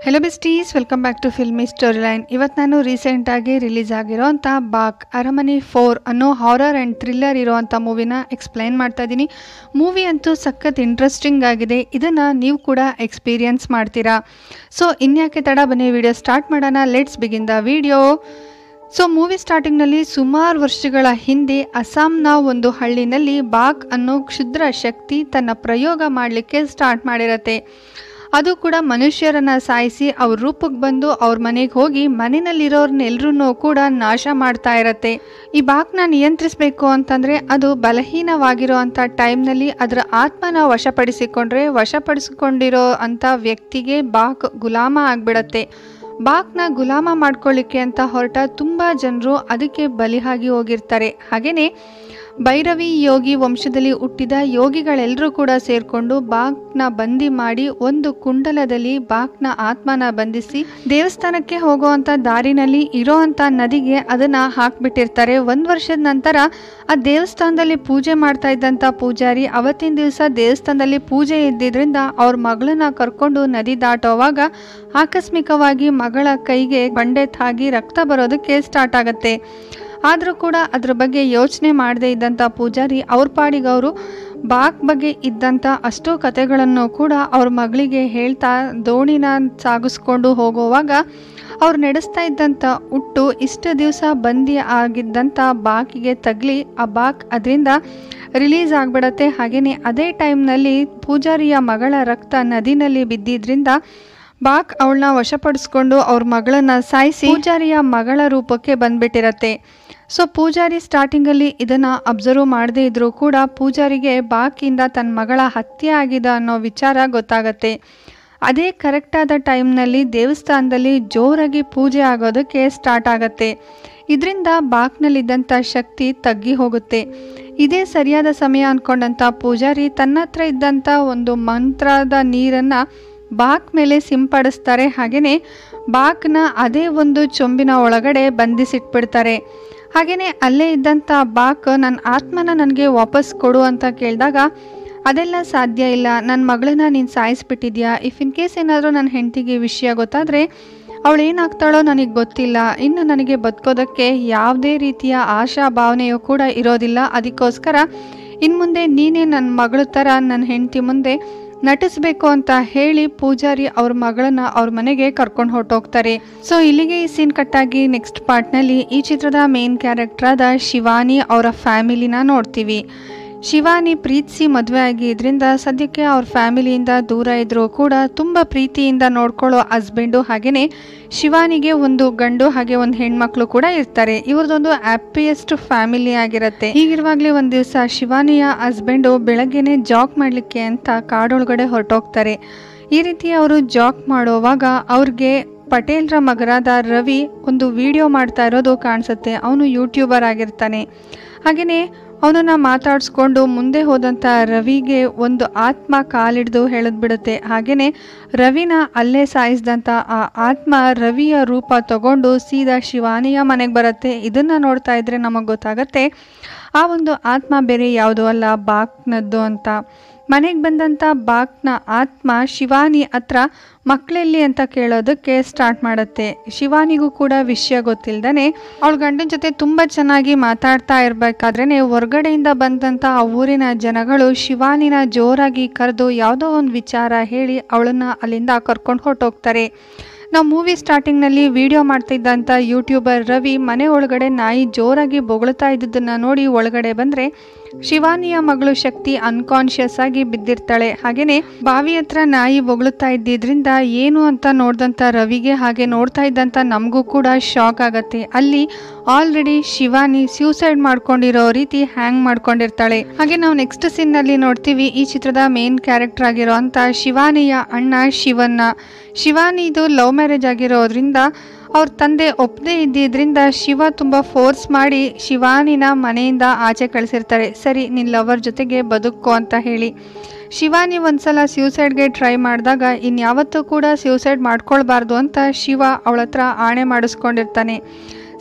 Hello besties, welcome back to filmy story line. ಇವತ್ತು ನಾನು ರೀಸೆಂಟಾಗಿ ರಿಲೀಸ್ ಆಗಿರೋಂಥ ಬಾಕ್ ಅರಮನೆ 4 ಅನ್ನೋ ಹಾರರ್ ಆ್ಯಂಡ್ ಥ್ರಿಲ್ಲರ್ ಇರೋವಂಥ ಮೂವಿನ ಎಕ್ಸ್ಪ್ಲೈನ್ ಮಾಡ್ತಾ ಇದ್ದೀನಿ. ಮೂವಿ ಅಂತೂ ಸಖತ್ ಇಂಟ್ರೆಸ್ಟಿಂಗ್ ಆಗಿದೆ. ಇದನ್ನು ನೀವು ಕೂಡ ಎಕ್ಸ್ಪೀರಿಯನ್ಸ್ ಮಾಡ್ತೀರಾ. ಸೊ ಇನ್ಯಾಕೆ ತಡ, ಬನ್ನಿ ವಿಡಿಯೋ ಸ್ಟಾರ್ಟ್ ಮಾಡೋಣ. Let's begin the video. So movie ಸ್ಟಾರ್ಟಿಂಗ್ನಲ್ಲಿ ಸುಮಾರು ವರ್ಷಗಳ ಹಿಂದೆ ಅಸ್ಸಾಂನ ಒಂದು ಹಳ್ಳಿನಲ್ಲಿ ಬಾಕ್ ಅನ್ನೋ ಕ್ಷುದ್ರ ಶಕ್ತಿ ತನ್ನ ಪ್ರಯೋಗ ಮಾಡಲಿಕ್ಕೆ ಸ್ಟಾರ್ಟ್ ಮಾಡಿರತ್ತೆ. ಅದು ಕೂಡ ಮನುಷ್ಯರನ್ನು ಸಾಯಿಸಿ ಅವ್ರ ರೂಪಕ್ಕೆ ಬಂದು ಅವ್ರ ಮನೆಗೆ ಹೋಗಿ ಮನೆಯಲ್ಲಿರೋರ್ನೆಲ್ಲರೂ ಕೂಡ ನಾಶ ಮಾಡ್ತಾ ಇರತ್ತೆ. ಈ ಬಾಕ್ನ ನಿಯಂತ್ರಿಸಬೇಕು ಅಂತಂದರೆ ಅದು ಬಲಹೀನವಾಗಿರೋ ಅಂಥ ಟೈಮ್ನಲ್ಲಿ ಅದರ ಆತ್ಮನ ವಶಪಡಿಸಿಕೊಂಡಿರೋ ಅಂಥ ವ್ಯಕ್ತಿಗೆ ಬಾಕ್ ಗುಲಾಮ ಆಗಿಬಿಡತ್ತೆ. ಬಾಕ್ನ ಗುಲಾಮ ಮಾಡ್ಕೊಳ್ಳಿಕ್ಕೆ ಅಂತ ಹೊರಟ ತುಂಬ ಜನರು ಅದಕ್ಕೆ ಬಲಿಯಾಗಿ ಹೋಗಿರ್ತಾರೆ. ಹಾಗೆಯೇ ಭೈರವಿ ಯೋಗಿ ವಂಶದಲ್ಲಿ ಹುಟ್ಟಿದ ಯೋಗಿಗಳೆಲ್ಲರೂ ಕೂಡ ಸೇರಿಕೊಂಡು ಬಾಕ್ನ ಬಂದಿ ಮಾಡಿ ಒಂದು ಕುಂಡಲದಲ್ಲಿ ಬಾಕ್ನ ಆತ್ಮನ ಬಂಧಿಸಿ ದೇವಸ್ಥಾನಕ್ಕೆ ಹೋಗುವಂಥ ದಾರಿನಲ್ಲಿ ಇರೋವಂಥ ನದಿಗೆ ಅದನ್ನು ಹಾಕ್ಬಿಟ್ಟಿರ್ತಾರೆ. 1 ವರ್ಷದ ನಂತರ ಆ ದೇವಸ್ಥಾನದಲ್ಲಿ ಪೂಜೆ ಮಾಡ್ತಾ ಇದ್ದಂಥ ಪೂಜಾರಿ ಅವತ್ತಿನ ದಿವಸ ದೇವಸ್ಥಾನದಲ್ಲಿ ಪೂಜೆ ಇದ್ದಿದ್ದರಿಂದ ಅವ್ರ ಮಗಳನ್ನ ಕರ್ಕೊಂಡು ನದಿ ದಾಟೋವಾಗ ಆಕಸ್ಮಿಕವಾಗಿ ಮಗಳ ಕೈಗೆ ಬಂಡೆ ತಾಗಿ ರಕ್ತ ಬರೋದಕ್ಕೆ ಸ್ಟಾರ್ಟ್ ಆಗುತ್ತೆ. ಆದರೂ ಕೂಡ ಅದ್ರ ಬಗ್ಗೆ ಯೋಚನೆ ಮಾಡದೇ ಇದ್ದಂಥ ಪೂಜಾರಿ ಅವ್ರ ಪಾಡಿಗೆ ಅವರು ಬಾಕ್ ಬಗ್ಗೆ ಇದ್ದಂಥ ಅಷ್ಟೋ ಕಥೆಗಳನ್ನು ಕೂಡ ಅವ್ರ ಮಗಳಿಗೆ ಹೇಳ್ತಾ ದೋಣಿನ ಸಾಗಿಸ್ಕೊಂಡು ಹೋಗುವಾಗ ಅವ್ರು ನಡೆಸ್ತಾ ಇದ್ದಂಥ ಹುಟ್ಟು ಇಷ್ಟು ದಿವಸ ಬಂದಿ ಆಗಿದ್ದಂಥ ಬಾಕಿಗೆ ತಗಲಿ ಆ ಬಾಕ್ ಅದರಿಂದ ರಿಲೀಸ್ ಆಗಿಬಿಡತ್ತೆ. ಹಾಗೆಯೇ ಅದೇ ಟೈಮ್ನಲ್ಲಿ ಪೂಜಾರಿಯ ಮಗಳ ರಕ್ತ ನದಿನಲ್ಲಿ ಬಿದ್ದಿದ್ರಿಂದ ಬಾಕ್ ಅವಳನ್ನ ವಶಪಡಿಸ್ಕೊಂಡು ಅವ್ರ ಮಗಳನ್ನ ಸಾಯಿಸಿ ಪೂಜಾರಿಯ ಮಗಳ ರೂಪಕ್ಕೆ ಬಂದ್ಬಿಟ್ಟಿರತ್ತೆ. ಸೊ ಪೂಜಾರಿ ಸ್ಟಾರ್ಟಿಂಗಲ್ಲಿ ಇದನ್ನು ಅಬ್ಸರ್ವ್ ಮಾಡದೇ ಇದ್ರೂ ಕೂಡ ಪೂಜಾರಿಗೆ ಬಾಕಿಂದ ತನ್ನ ಮಗಳ ಹತ್ಯೆ ಆಗಿದೆ ಅನ್ನೋ ವಿಚಾರ ಗೊತ್ತಾಗತ್ತೆ. ಅದೇ ಕರೆಕ್ಟಾದ ಟೈಮ್ನಲ್ಲಿ ದೇವಸ್ಥಾನದಲ್ಲಿ ಜೋರಾಗಿ ಪೂಜೆ ಆಗೋದಕ್ಕೆ ಸ್ಟಾರ್ಟ್ ಆಗತ್ತೆ. ಇದರಿಂದ ಬಾಕ್ನಲ್ಲಿದ್ದಂಥ ಶಕ್ತಿ ತಗ್ಗಿ ಹೋಗುತ್ತೆ. ಇದೇ ಸರಿಯಾದ ಸಮಯ ಅಂದ್ಕೊಂಡಂಥ ಪೂಜಾರಿ ತನ್ನ ಹತ್ರ ಇದ್ದಂಥ ಒಂದು ಮಂತ್ರದ ನೀರನ್ನು ಬಾಕ್ ಮೇಲೆ ಸಿಂಪಡಿಸ್ತಾರೆ. ಹಾಗೆಯೇ ಬಾಕ್ನ ಅದೇ ಒಂದು ಚೊಂಬಿನ ಒಳಗಡೆ ಬಂಧಿಸಿಟ್ಬಿಡ್ತಾರೆ. ಹಾಗೆಯೇ ಅಲ್ಲೇ ಇದ್ದಂಥ ಬಾಕ್ ನನ್ನ ಆತ್ಮನ ನನಗೆ ವಾಪಸ್ ಕೊಡು ಅಂತ ಕೇಳಿದಾಗ ಅದೆಲ್ಲ ಸಾಧ್ಯ ಇಲ್ಲ, ನನ್ನ ಮಗಳನ್ನ ನೀನು ಸಾಯಿಸ್ಬಿಟ್ಟಿದ್ಯಾ, ಇನ್ ಕೇಸ್ ಏನಾದರೂ ನನ್ನ ಹೆಂಡತಿಗೆ ವಿಷಯ ಗೊತ್ತಾದರೆ ಅವಳು ಏನಾಗ್ತಾಳೋ ನನಗೆ ಗೊತ್ತಿಲ್ಲ, ಇನ್ನು ನನಗೆ ಬದುಕೋದಕ್ಕೆ ಯಾವುದೇ ರೀತಿಯ ಆಶಾ ಭಾವನೆಯೂ ಕೂಡ ಇರೋದಿಲ್ಲ, ಅದಕ್ಕೋಸ್ಕರ ಇನ್ನು ಮುಂದೆ ನೀನೇ ನನ್ನ ಮಗಳ ಥರ ನನ್ನ ಹೆಂಡತಿ ಮುಂದೆ ನಟಿಸ್ಬೇಕು ಅಂತ ಹೇಳಿ ಪೂಜಾರಿ ಅವ್ರ ಮಗಳನ್ನ ಅವ್ರ ಮನೆಗೆ ಕರ್ಕೊಂಡು ಹೊರಟೋಗ್ತಾರೆ. ಸೊ ಇಲ್ಲಿಗೆ ಈ ಸೀನ್ ಕಟ್ಟಾಗಿ ನೆಕ್ಸ್ಟ್ ಪಾರ್ಟ್ನಲ್ಲಿ ಈ ಚಿತ್ರದ ಮೇನ್ ಕ್ಯಾರೆಕ್ಟರ್ ಆದ ಶಿವಾನಿ ಅವರ ಫ್ಯಾಮಿಲಿನ ನೋಡ್ತೀವಿ. ಶಿವಾನಿ ಪ್ರೀತಿಸಿ ಮದುವೆ ಆಗಿದ್ರಿಂದ ಸದ್ಯಕ್ಕೆ ಅವ್ರ ಫ್ಯಾಮಿಲಿಯಿಂದ ದೂರ ಇದ್ರೂ ಕೂಡ ತುಂಬ ಪ್ರೀತಿಯಿಂದ ನೋಡ್ಕೊಳ್ಳೋ ಹಸ್ಬೆಂಡು ಹಾಗೆಯೇ ಶಿವಾನಿಗೆ ಒಂದು ಗಂಡು ಹಾಗೆ ಒಂದು ಹೆಣ್ಮಕ್ಳು ಕೂಡ ಇರ್ತಾರೆ. ಇವ್ರದ್ದೊಂದು ಹ್ಯಾಪಿಯೆಸ್ಟ್ ಫ್ಯಾಮಿಲಿ ಆಗಿರುತ್ತೆ. ಹೀಗಿರುವಾಗಲೇ ಒಂದು ದಿವಸ ಶಿವಾನಿಯ ಹಸ್ಬೆಂಡು ಬೆಳಗ್ಗೆನೆ ಜಾಗ್ ಮಾಡಲಿಕ್ಕೆ ಅಂತ ಕಾಡೊಳಗಡೆ ಹೊರಟೋಗ್ತಾರೆ. ಈ ರೀತಿ ಅವರು ಜಾಗ್ ಮಾಡೋವಾಗ ಅವ್ರಿಗೆ ಪಟೇಲ್ರ ಮಗರಾದ ರವಿ ಒಂದು ವಿಡಿಯೋ ಮಾಡ್ತಾ ಇರೋದು ಕಾಣಿಸುತ್ತೆ. ಅವನು ಯೂಟ್ಯೂಬರ್ ಆಗಿರ್ತಾನೆ. ಹಾಗೆಯೇ ಅವನನ್ನು ಮಾತಾಡಿಸ್ಕೊಂಡು ಮುಂದೆ ಹೋದಂಥ ರವಿಗೆ ಒಂದು ಆತ್ಮ ಕಾಲಿಡ್ದು ಹೇಳಿದ್ಬಿಡುತ್ತೆ. ಹಾಗೆಯೇ ರವಿನ ಅಲ್ಲೇ ಸಾಯಿಸಿದಂಥ ಆ ಆತ್ಮ ರವಿಯ ರೂಪ ತಗೊಂಡು ಸೀದಾ ಶಿವಾನಿಯ ಮನೆಗೆ ಬರುತ್ತೆ. ಇದನ್ನು ನೋಡ್ತಾ ಇದ್ರೆ ನಮಗೆ ಗೊತ್ತಾಗತ್ತೆ ಆ ಒಂದು ಆತ್ಮ ಬೇರೆ ಯಾವುದೂ ಅಲ್ಲ, ಬಾಕ್ನದ್ದು ಅಂತ. ಮನೆಗೆ ಬಂದಂಥ ಬಾಕ್ನ ಆತ್ಮ ಶಿವಾನಿ ಹತ್ರ ಮಕ್ಕಳೆಲ್ಲಿ ಅಂತ ಕೇಳೋದಕ್ಕೆ ಸ್ಟಾರ್ಟ್ ಮಾಡುತ್ತೆ. ಶಿವಾನಿಗೂ ಕೂಡ ವಿಷಯ ಗೊತ್ತಿಲ್ಲದೇ ಅವಳ ಗಂಡನ ಜೊತೆ ತುಂಬ ಚೆನ್ನಾಗಿ ಮಾತಾಡ್ತಾ ಇರಬೇಕಾದ್ರೇ ಹೊರಗಡೆಯಿಂದ ಬಂದಂಥ ಆ ಊರಿನ ಜನಗಳು ಶಿವಾನಿನ ಜೋರಾಗಿ ಕರೆದು ಯಾವುದೋ ಒಂದು ವಿಚಾರ ಹೇಳಿ ಅವಳನ್ನು ಅಲ್ಲಿಂದ ಕರ್ಕೊಂಡು ಹೊರಟೋಗ್ತಾರೆ. ನಾವು ಮೂವಿ ಸ್ಟಾರ್ಟಿಂಗ್ನಲ್ಲಿ ವಿಡಿಯೋ ಮಾಡ್ತಿದ್ದಂಥ ಯೂಟ್ಯೂಬರ್ ರವಿ ಮನೆ ಒಳಗಡೆ ನಾಯಿ ಜೋರಾಗಿ ಬೊಗಳ್ತಾ ಇದ್ದದನ್ನು ನೋಡಿ ಒಳಗಡೆ ಬಂದರೆ ಶಿವಾನಿಯ ಮಗಳು ಶಕ್ತಿ ಅನ್ಕಾನ್ಷಿಯಸ್ ಆಗಿ ಬಿದ್ದಿರ್ತಾಳೆ. ಹಾಗೆಯೇ ಬಾವಿ ಹತ್ರ ನಾಯಿ ಬೊಗಳುತ್ತಾ ಇದ್ದಿದ್ರಿಂದ ಏನು ಅಂತ ನೋಡಿದಂಥ ರವಿಗೆ ಹಾಗೆ ನೋಡ್ತಾ ಇದ್ದಂಥ ನಮಗೂ ಕೂಡ ಶಾಕ್ ಆಗತ್ತೆ. ಅಲ್ಲಿ ಆಲ್ರೆಡಿ ಶಿವಾನಿ ಸ್ಯೂಸೈಡ್ ಮಾಡ್ಕೊಂಡಿರೋ ರೀತಿ ಹ್ಯಾಂಗ್ ಮಾಡ್ಕೊಂಡಿರ್ತಾಳೆ. ಹಾಗೆ ನಾವು ನೆಕ್ಸ್ಟ್ ಸೀನ್ನಲ್ಲಿ ನೋಡ್ತೀವಿ ಈ ಚಿತ್ರದ ಮೇನ್ ಕ್ಯಾರೆಕ್ಟರ್ ಆಗಿರೋ ಅಂಥ ಶಿವಾನಿಯ ಅಣ್ಣ ಶಿವಾನಿದು ಲವ್ ಮ್ಯಾರೇಜ್ ಆಗಿರೋದ್ರಿಂದ ಅವ್ರ ತಂದೆ ಒಪ್ಪದೇ ಇದ್ದಿದ್ದರಿಂದ ಶಿವ ತುಂಬ ಫೋರ್ಸ್ ಮಾಡಿ ಶಿವಾನಿನ ಮನೆಯಿಂದ ಆಚೆ ಕಳಿಸಿರ್ತಾರೆ. ಸರಿ, ನಿನ್ನ ಲವರ್ ಜೊತೆಗೆ ಬದುಕೋ ಅಂತ ಹೇಳಿ. ಶಿವಾನಿ ಒಂದ್ಸಲ ಸ್ಯೂಸೈಡ್ಗೆ ಟ್ರೈ ಮಾಡಿದಾಗ ಇನ್ಯಾವತ್ತೂ ಕೂಡ ಸ್ಯೂಸೈಡ್ ಮಾಡ್ಕೊಳ್ಬಾರ್ದು ಅಂತ ಶಿವ ಅವಳ ಹತ್ರ ಆಣೆ ಮಾಡಿಸ್ಕೊಂಡಿರ್ತಾನೆ.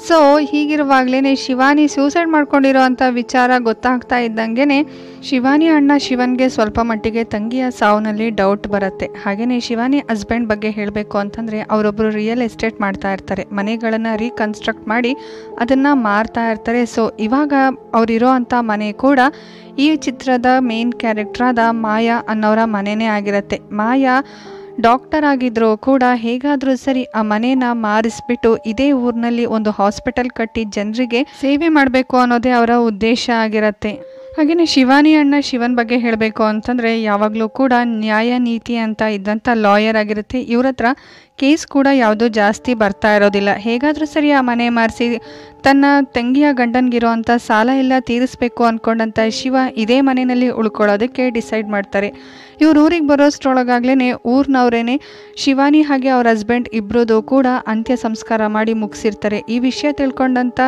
ಸೊ ಹೀಗಿರುವಾಗಲೇ ಶಿವಾನಿ ಸೂಸೈಡ್ ಮಾಡ್ಕೊಂಡಿರೋ ಅಂಥ ವಿಚಾರ ಗೊತ್ತಾಗ್ತಾ ಇದ್ದಂಗೆ ಶಿವಾನಿ ಅಣ್ಣ ಶಿವನ್ಗೆ ಸ್ವಲ್ಪ ಮಟ್ಟಿಗೆ ತಂಗಿಯ ಸಾವಿನಲ್ಲಿ ಡೌಟ್ ಬರುತ್ತೆ. ಹಾಗೆಯೇ ಶಿವಾನಿ ಹಸ್ಬೆಂಡ್ ಬಗ್ಗೆ ಹೇಳಬೇಕು ಅಂತಂದರೆ ಅವರೊಬ್ಬರು ರಿಯಲ್ ಎಸ್ಟೇಟ್ ಮಾಡ್ತಾ ಇರ್ತಾರೆ, ಮನೆಗಳನ್ನು ರೀಕನ್ಸ್ಟ್ರಕ್ಟ್ ಮಾಡಿ ಅದನ್ನು ಮಾರ್ತಾ ಇರ್ತಾರೆ. ಸೊ ಇವಾಗ ಅವರಿರೋ ಅಂಥ ಮನೆ ಕೂಡ ಈ ಚಿತ್ರದ ಮೇನ್ ಕ್ಯಾರೆಕ್ಟ್ರಾದ ಮಾಯಾ ಅನ್ನೋರ ಮನೆಯೇ ಆಗಿರುತ್ತೆ. ಮಾಯಾ ಡಾಕ್ಟರ್ ಆಗಿದ್ರು ಕೂಡ ಹೇಗಾದರೂ ಸರಿ ಆ ಮನೇನ ಮಾರಿಸ್ಬಿಟ್ಟು ಇದೇ ಊರಿನಲ್ಲಿ ಒಂದು ಹಾಸ್ಪಿಟಲ್ ಕಟ್ಟಿ ಜನರಿಗೆ ಸೇವೆ ಮಾಡಬೇಕು ಅನ್ನೋದೇ ಅವರ ಉದ್ದೇಶ ಆಗಿರುತ್ತೆ. ಹಾಗೆಯೇ ಶಿವಾನಿ ಅಣ್ಣ ಶಿವನ್ ಬಗ್ಗೆ ಹೇಳಬೇಕು ಅಂತಂದರೆ ಯಾವಾಗಲೂ ಕೂಡ ನ್ಯಾಯ ನೀತಿ ಅಂತ ಇದ್ದಂಥ ಲಾಯರ್ ಆಗಿರುತ್ತೆ. ಇವ್ರ ಹತ್ರ ಕೇಸ್ ಕೂಡ ಯಾವುದೂ ಜಾಸ್ತಿ ಬರ್ತಾ ಇರೋದಿಲ್ಲ. ಹೇಗಾದರೂ ಸರಿ ಆ ಮನೆ ಮಾರಿಸಿ ತನ್ನ ತಂಗಿಯ ಗಂಡನಿಗಿರೋ ಅಂಥ ಸಾಲ ಎಲ್ಲ ತೀರಿಸಬೇಕು ಅಂದ್ಕೊಂಡಂಥ ಶಿವ ಇದೇ ಮನೆಯಲ್ಲಿ ಉಳ್ಕೊಳ್ಳೋದಕ್ಕೆ ಡಿಸೈಡ್ ಮಾಡ್ತಾರೆ. ಇವ್ರು ಊರಿಗೆ ಬರೋಷ್ಟ್ರೊಳಗಾಗ್ಲೇ ಊರಿನವರೇನೆ ಶಿವಾನಿ ಹಾಗೆ ಅವ್ರ ಹಸ್ಬೆಂಡ್ ಇಬ್ಬರದು ಕೂಡ ಅಂತ್ಯ ಸಂಸ್ಕಾರ ಮಾಡಿ ಮುಗಿಸಿರ್ತಾರೆ. ಈ ವಿಷಯ ತಿಳ್ಕೊಂಡಂಥ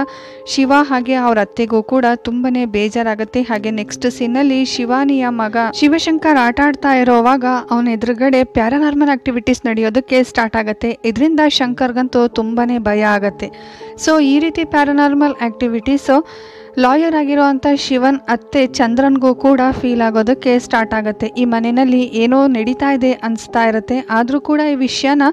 ಶಿವ ಹಾಗೆ ಅವ್ರ ಅತ್ತೆಗೂ ಕೂಡ ತುಂಬಾ ಬೇಜಾರಾಗುತ್ತೆ. ಹಾಗೆ ನೆಕ್ಸ್ಟ್ ಸೀನಲ್ಲಿ ಶಿವಾನಿಯ ಮಗ ಶಿವಶಂಕರ್ ಆಟ ಆಡ್ತಾ ಇರೋವಾಗ ಅವನ ಎದುರುಗಡೆ ಪ್ಯಾರಾನಾರ್ಮಲ್ ಆಕ್ಟಿವಿಟೀಸ್ ನಡೆಯೋದಕ್ಕೆ ಸ್ಟಾರ್ಟ್ ಆಗುತ್ತೆ. ಇದರಿಂದ ಶಂಕರ್ಗಂತೂ ತುಂಬಾ ಭಯ ಆಗುತ್ತೆ. ಸೊ ಈ ರೀತಿ ಪ್ಯಾರಾನಾರ್ಮಲ್ ಆಕ್ಟಿವಿಟೀಸು ಲಾಯರ್ ಆಗಿರೋ ಅಂಥ ಶಿವನ್ ಅತ್ತೆ ಚಂದ್ರನ್ಗೂ ಕೂಡ ಫೀಲ್ ಆಗೋದಕ್ಕೆ ಸ್ಟಾರ್ಟ್ ಆಗುತ್ತೆ. ಈ ಮನೆಯಲ್ಲಿ ಏನೋ ನಡೀತಾ ಇದೆ ಅನಿಸ್ತಾ ಇರುತ್ತೆ, ಆದರೂ ಕೂಡ ಈ ವಿಷಯನ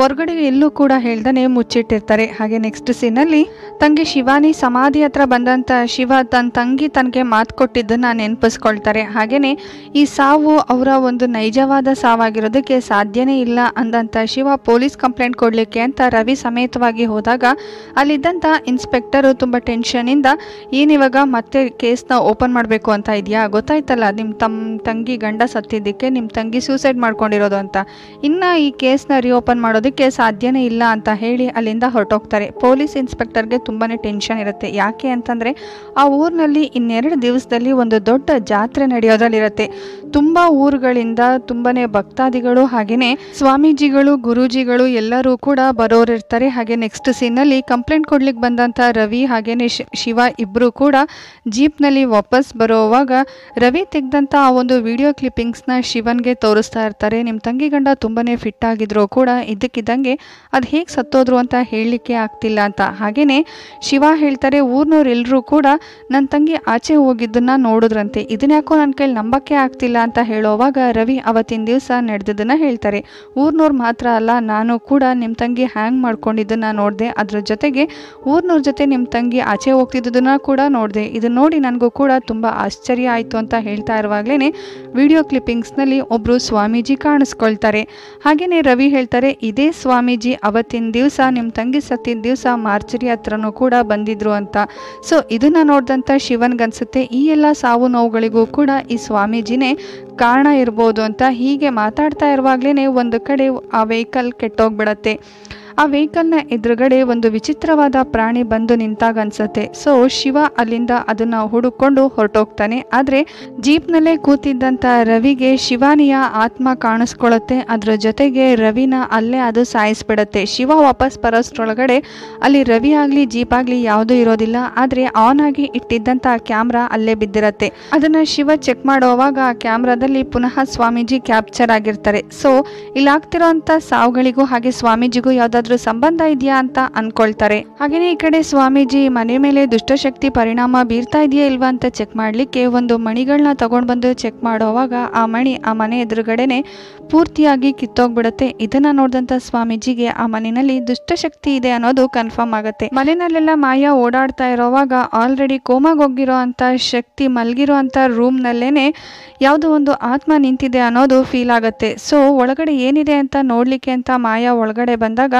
ಹೊರಗಡೆ ಎಲ್ಲೂ ಕೂಡ ಹೇಳ್ದೇ ಮುಚ್ಚಿಟ್ಟಿರ್ತಾರೆ. ಹಾಗೆ ನೆಕ್ಸ್ಟ್ ಸೀನಲ್ಲಿ ತಂಗಿ ಶಿವಾನಿ ಸಮಾಧಿ ಹತ್ರ ಬಂದಂಥ ಶಿವ ತನ್ನ ತಂಗಿ ತನಗೆ ಮಾತು ಕೊಟ್ಟಿದ್ದನ್ನು ನೆನಪಿಸ್ಕೊಳ್ತಾರೆ. ಹಾಗೆಯೇ ಈ ಸಾವು ಅವರ ಒಂದು ನೈಜವಾದ ಸಾವಾಗಿರೋದಕ್ಕೆ ಸಾಧ್ಯನೇ ಇಲ್ಲ ಅಂದಂಥ ಶಿವ ಪೊಲೀಸ್ ಕಂಪ್ಲೇಂಟ್ ಕೊಡಲಿಕ್ಕೆ ಅಂತ ರವಿ ಸಮೇತವಾಗಿ ಹೋದಾಗ ಅಲ್ಲಿದ್ದಂಥ ಇನ್ಸ್ಪೆಕ್ಟರು ತುಂಬ ಟೆನ್ಷನಿಂದ ಏನಿವಾಗ ಮತ್ತೆ ಕೇಸ್ನ ಓಪನ್ ಮಾಡಬೇಕು ಅಂತ ಇದೆಯಾ, ಗೊತ್ತಾಯ್ತಲ್ಲ ನಿಮ್ಮ ತಂಗಿ ಗಂಡ ಸತ್ತಿದ್ದಕ್ಕೆ ನಿಮ್ಮ ತಂಗಿ ಸೂಸೈಡ್ ಮಾಡ್ಕೊಂಡಿರೋದು ಅಂತ, ಇನ್ನು ಈ ಕೇಸ್ನ ರಿಓಪನ್ ಮಾಡೋದಕ್ಕೆ ಸಾಧ್ಯನೇ ಇಲ್ಲ ಅಂತ ಹೇಳಿ ಅಲ್ಲಿಂದ ಹೊರಟೋಗ್ತಾರೆ. ಪೊಲೀಸ್ ಇನ್ಸ್ಪೆಕ್ಟರ್ಗೆ ತುಂಬಾ ಟೆನ್ಷನ್ ಇರುತ್ತೆ. ಯಾಕೆ ಅಂತಂದರೆ ಆ ಊರಿನಲ್ಲಿ ಇನ್ನೆರಡು ದಿವಸದಲ್ಲಿ ಒಂದು ದೊಡ್ಡ ಜಾತ್ರೆ ನಡೆಯೋದ್ರಲ್ಲಿರುತ್ತೆ. ತುಂಬ ಊರುಗಳಿಂದ ತುಂಬಾ ಭಕ್ತಾದಿಗಳು ಹಾಗೆಯೇ ಸ್ವಾಮೀಜಿಗಳು ಗುರೂಜಿಗಳು ಎಲ್ಲರೂ ಕೂಡ ಬರೋರಿರ್ತಾರೆ. ಹಾಗೆ ನೆಕ್ಸ್ಟ್ ಸೀನಲ್ಲಿ ಕಂಪ್ಲೇಂಟ್ ಕೊಡ್ಲಿಕ್ಕೆ ಬಂದಂಥ ರವಿ ಹಾಗೆಯೇ ಶಿವ ಇಬ್ಬರು ಕೂಡ ಜೀಪ್ನಲ್ಲಿ ವಾಪಸ್ ಬರೋವಾಗ ರವಿ ತೆಗೆದಂಥ ಆ ಒಂದು ವಿಡಿಯೋ ಕ್ಲಿಪ್ಪಿಂಗ್ಸ್ನ ಶಿವನ್ಗೆ ತೋರಿಸ್ತಾ ಇರ್ತಾರೆ. ನಿಮ್ಮ ತಂಗಿ ಗಂಡ ತುಂಬಾ ಫಿಟ್ ಆಗಿದ್ರು ಕೂಡ ಇದ್ದಕ್ಕಿದ್ದಂಗೆ ಅದು ಹೇಗೆ ಸತ್ತೋದ್ರು ಅಂತ ಹೇಳಲಿಕ್ಕೆ ಆಗ್ತಿಲ್ಲ ಅಂತ. ಹಾಗೆಯೇ ಶಿವ ಹೇಳ್ತಾರೆ ಊರಿನವ್ರೆಲ್ಲರೂ ಕೂಡ ನನ್ನ ತಂಗಿ ಆಚೆ ಹೋಗಿದ್ದನ್ನು ನೋಡಿದ್ರಂತೆ, ಇದನ್ಯಾಕೋ ನನ್ನ ಕೈಲಿ ನಂಬಕ್ಕೆ ಆಗ್ತಿಲ್ಲ ಅಂತ ಹೇಳೋವಾಗ ರವಿ ಅವತ್ತಿನ ದಿವಸ ನಡೆದದನ್ನು ಹೇಳ್ತಾರೆ. ಊರಿನವ್ರು ಮಾತ್ರ ಅಲ್ಲ, ನಾನು ಕೂಡ ನಿಮ್ಮ ತಂಗಿ ಹ್ಯಾಂಗ್ ಮಾಡ್ಕೊಂಡಿದ್ದನ್ನು ನೋಡಿದೆ, ಅದ್ರ ಜೊತೆಗೆ ಊರಿನವ್ರ ಜೊತೆ ನಿಮ್ಮ ತಂಗಿ ಆಚೆ ಹೋಗ್ತಿದ್ದದನ್ನು ಕೂಡ ನೋಡಿದೆ. ಇದನ್ನು ನೋಡಿ ನನಗೂ ಕೂಡ ತುಂಬ ಆಶ್ಚರ್ಯ ಆಯಿತು ಅಂತ ಹೇಳ್ತಾ ಇರುವಾಗಲೇ ವಿಡಿಯೋ ಕ್ಲಿಪ್ಪಿಂಗ್ಸ್ನಲ್ಲಿ ಒಬ್ಬರು ಸ್ವಾಮೀಜಿ ಕಾಣಿಸ್ಕೊಳ್ತಾರೆ. ಹಾಗೆಯೇ ರವಿ ಹೇಳ್ತಾರೆ ಇದೇ ಸ್ವಾಮೀಜಿ ಅವತ್ತಿನ ದಿವಸ ನಿಮ್ಮ ತಂಗಿ ಸತ್ತಿದ ದಿವಸ ಮಾರ್ಚರಿ ಹತ್ರನೂ ಕೂಡ ಬಂದಿದ್ರು ಅಂತ. ಸೊ ಇದನ್ನು ನೋಡಿದಂಥ ಶಿವನ್ಗನ್ಸುತ್ತೆ ಈ ಎಲ್ಲ ಸಾವು ನೋವುಗಳಿಗೂ ಕೂಡ ಈ ಸ್ವಾಮೀಜಿನೇ ಕಾರಣ ಇರ್ಬೋದು ಅಂತ. ಹೀಗೆ ಮಾತಾಡ್ತಾ ಇರುವಾಗಲೇ ಒಂದು ಕಡೆ ಆ ವೆಹಿಕಲ್ ಕೆಟ್ಟೋಗ್ಬಿಡತ್ತೆ. ಆ ವೆಹಿಕಲ್ನ ಎದುರುಗಡೆ ಒಂದು ವಿಚಿತ್ರವಾದ ಪ್ರಾಣಿ ಬಂದು ನಿಂತಾಗ ಅನ್ಸುತ್ತೆ. ಸೊ ಶಿವ ಅಲ್ಲಿಂದ ಅದನ್ನು ಹುಡುಕೊಂಡು ಹೊರಟೋಗ್ತಾನೆ. ಆದರೆ ಜೀಪ್ನಲ್ಲೇ ಕೂತಿದ್ದಂಥ ರವಿಗೆ ಶಿವಾನಿಯ ಆತ್ಮ ಕಾಣಿಸ್ಕೊಳ್ಳುತ್ತೆ. ಅದರ ಜೊತೆಗೆ ರವಿನ ಅಲ್ಲೇ ಅದು ಸಾಯಿಸ್ಬಿಡುತ್ತೆ. ಶಿವ ವಾಪಸ್ ಬರೋಷ್ಟ್ರೊಳಗಡೆ ಅಲ್ಲಿ ರವಿ ಆಗಲಿ ಜೀಪ್ ಆಗಲಿ ಯಾವುದೂ ಇರೋದಿಲ್ಲ. ಆದರೆ ಆನ್ ಆಗಿ ಇಟ್ಟಿದ್ದಂಥ ಕ್ಯಾಮ್ರಾ ಅಲ್ಲೇ ಬಿದ್ದಿರತ್ತೆ. ಅದನ್ನು ಶಿವ ಚೆಕ್ ಮಾಡೋವಾಗ ಆ ಕ್ಯಾಮ್ರಾದಲ್ಲಿ ಪುನಃ ಸ್ವಾಮೀಜಿ ಕ್ಯಾಪ್ಚರ್ ಆಗಿರ್ತಾರೆ. ಸೊ ಇಲ್ಲಾಗ್ತಿರೋಂಥ ಸಾವುಗಳಿಗೂ ಹಾಗೆ ಸ್ವಾಮೀಜಿಗೂ ಯಾವುದಾದ್ರೂ ಸಂಬಂಧ ಇದೆಯಾ ಅಂತ ಅನ್ಕೊಳ್ತಾರೆ. ಹಾಗೆಯೇ ಈ ಕಡೆ ಸ್ವಾಮೀಜಿ ಮನೆ ಮೇಲೆ ದುಷ್ಟಶಕ್ತಿ ಪರಿಣಾಮ ಬೀರ್ತಾ ಇದೆಯಾ ಇಲ್ವಾ ಅಂತ ಚೆಕ್ ಮಾಡಲಿಕ್ಕೆ ಒಂದು ಮಣಿಗಳನ್ನ ತಗೊಂಡು ಬಂದು ಚೆಕ್ ಮಾಡೋವಾಗ ಆ ಮಣಿ ಆ ಮನೆ ಎದುರುಗಡೆನೆ ಪೂರ್ತಿಯಾಗಿ ಕಿತ್ತೋಗ್ಬಿಡುತ್ತೆ. ಇದನ್ನ ನೋಡಿದಂಥ ಸ್ವಾಮೀಜಿಗೆ ಆ ಮನೆಯಲ್ಲಿ ದುಷ್ಟಶಕ್ತಿ ಇದೆ ಅನ್ನೋದು ಕನ್ಫರ್ಮ್ ಆಗುತ್ತೆ. ಮನೆಯಲ್ಲೆಲ್ಲ ಮಾಯಾ ಓಡಾಡ್ತಾ ಇರೋವಾಗ ಆಲ್ರೆಡಿ ಕೋಮಾಗ ಹೋಗಿರೋ ಅಂಥ ಶಕ್ತಿ ಮಲಗಿರೋ ಅಂಥ ರೂಮ್ನಲ್ಲೇನೆ ಯಾವುದೋ ಒಂದು ಆತ್ಮ ನಿಂತಿದೆ ಅನ್ನೋದು ಫೀಲ್ ಆಗುತ್ತೆ. ಸೊ ಒಳಗಡೆ ಏನಿದೆ ಅಂತ ನೋಡ್ಲಿಕ್ಕೆ ಅಂತ ಮಾಯಾ ಒಳಗಡೆ ಬಂದಾಗ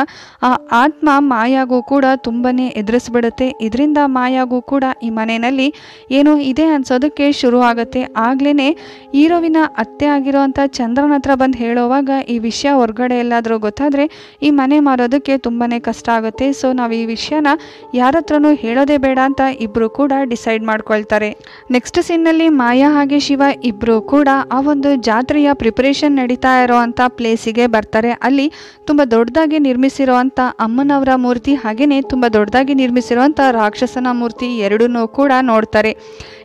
ಆ ಆತ್ಮ ಮಾಯಾಗೂ ಕೂಡ ತುಂಬನೇ ಎದುರಿಸ್ಬಿಡುತ್ತೆ. ಇದರಿಂದ ಮಾಯಾಗೂ ಕೂಡ ಈ ಮನೆಯಲ್ಲಿ ಏನೋ ಇದೆ ಅನ್ಸೋದಕ್ಕೆ ಶುರು ಆಗುತ್ತೆ. ಆಗ್ಲೇ ಹೀರೋವಿನ ಅತ್ತೆ ಆಗಿರೋಂಥ ಚಂದ್ರನ ಹತ್ರ ಬಂದು ಹೇಳೋವಾಗ ಈ ವಿಷಯ ಹೊರಗಡೆ ಎಲ್ಲಾದರೂ ಗೊತ್ತಾದರೆ ಈ ಮನೆ ಮಾರೋದಕ್ಕೆ ತುಂಬಾ ಕಷ್ಟ ಆಗುತ್ತೆ. ಸೊ ನಾವು ಈ ವಿಷಯನ ಯಾರ ಹತ್ರನೂ ಹೇಳೋದೇ ಬೇಡ ಅಂತ ಇಬ್ಬರು ಕೂಡ ಡಿಸೈಡ್ ಮಾಡ್ಕೊಳ್ತಾರೆ. ನೆಕ್ಸ್ಟ್ ಸೀನ್ನಲ್ಲಿ ಮಾಯಾ ಹಾಗೆ ಶಿವ ಇಬ್ಬರು ಕೂಡ ಆ ಒಂದು ಜಾತ್ರೆಯ ಪ್ರಿಪರೇಷನ್ ನಡೀತಾ ಇರೋ ಅಂಥ ಪ್ಲೇಸಿಗೆ ಬರ್ತಾರೆ. ಅಲ್ಲಿ ತುಂಬ ದೊಡ್ಡದಾಗಿ ನಿರ್ಮಿಸಿ ನಿರ್ಮಿಸಿರುವಂಥ ಅಮ್ಮನವರ ಮೂರ್ತಿ ಹಾಗೆಯೇ ತುಂಬ ದೊಡ್ಡದಾಗಿ ನಿರ್ಮಿಸಿರುವಂಥ ರಾಕ್ಷಸನ ಮೂರ್ತಿ ಎರಡನ್ನೂ ಕೂಡ ನೋಡ್ತಾರೆ.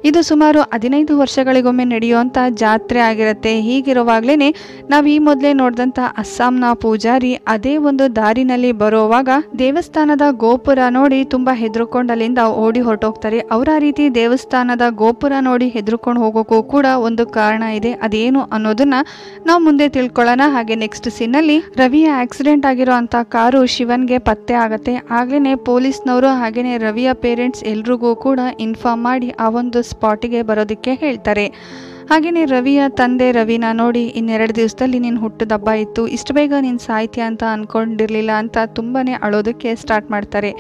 ಇದು ಸುಮಾರು 15 ವರ್ಷಗಳಿಗೊಮ್ಮೆ ನಡೆಯುವಂಥ ಜಾತ್ರೆ ಆಗಿರುತ್ತೆ. ಹೀಗಿರುವಾಗಲೇ ನಾವು ಈ ಮೊದಲೇ ನೋಡಿದಂಥ ಅಸ್ಸಾಂನ ಪೂಜಾರಿ ಅದೇ ಒಂದು ದಾರಿನಲ್ಲಿ ಬರುವಾಗ ದೇವಸ್ಥಾನದ ಗೋಪುರ ನೋಡಿ ತುಂಬ ಹೆದರ್ಕೊಂಡು ಅಲ್ಲಿಂದ ಓಡಿ ಹೊರಟೋಗ್ತಾರೆ. ಅವರ ರೀತಿ ದೇವಸ್ಥಾನದ ಗೋಪುರ ನೋಡಿ ಹೆದರ್ಕೊಂಡು ಹೋಗೋಕ್ಕೂ ಕೂಡ ಒಂದು ಕಾರಣ ಇದೆ. ಅದೇನು ಅನ್ನೋದನ್ನ ನಾವು ಮುಂದೆ ತಿಳ್ಕೊಳ್ಳೋಣ. ಹಾಗೆ ನೆಕ್ಸ್ಟ್ ಸೀನಲ್ಲಿ ರವಿಯ ಆಕ್ಸಿಡೆಂಟ್ ಆಗಿರೋ ಅಂತ ಕಾರು ಶಿವನ್ಗೆ ಪತ್ತೆ ಆಗತ್ತೆ. ಆಗ್ಲೇ ಪೊಲೀಸ್ನವರು ಹಾಗೇನೆ ರವಿಯ ಪೇರೆಂಟ್ಸ್ ಎಲ್ರಿಗೂ ಕೂಡ ಇನ್ಫಾರ್ಮ್ ಮಾಡಿ ಆ ಒಂದು ಸ್ಪಾಟಿಗೆ ಬರೋದಕ್ಕೆ ಹೇಳ್ತಾರೆ. ಹಾಗೆಯೇ ರವಿಯ ತಂದೆ ರವಿನ ನೋಡಿ ಇನ್ನೆರಡು ದಿವಸದಲ್ಲಿ ನೀನು ಹುಟ್ಟಿದ ಹಬ್ಬ ಇತ್ತು, ಇಷ್ಟು ಬೇಗ ನೀನು ಸಾಯ್ತೀಯ ಅಂತ ಅಂದ್ಕೊಂಡಿರಲಿಲ್ಲ ಅಂತ ತುಂಬಾ ಅಳೋದಕ್ಕೆ ಸ್ಟಾರ್ಟ್ ಮಾಡ್ತಾರೆ.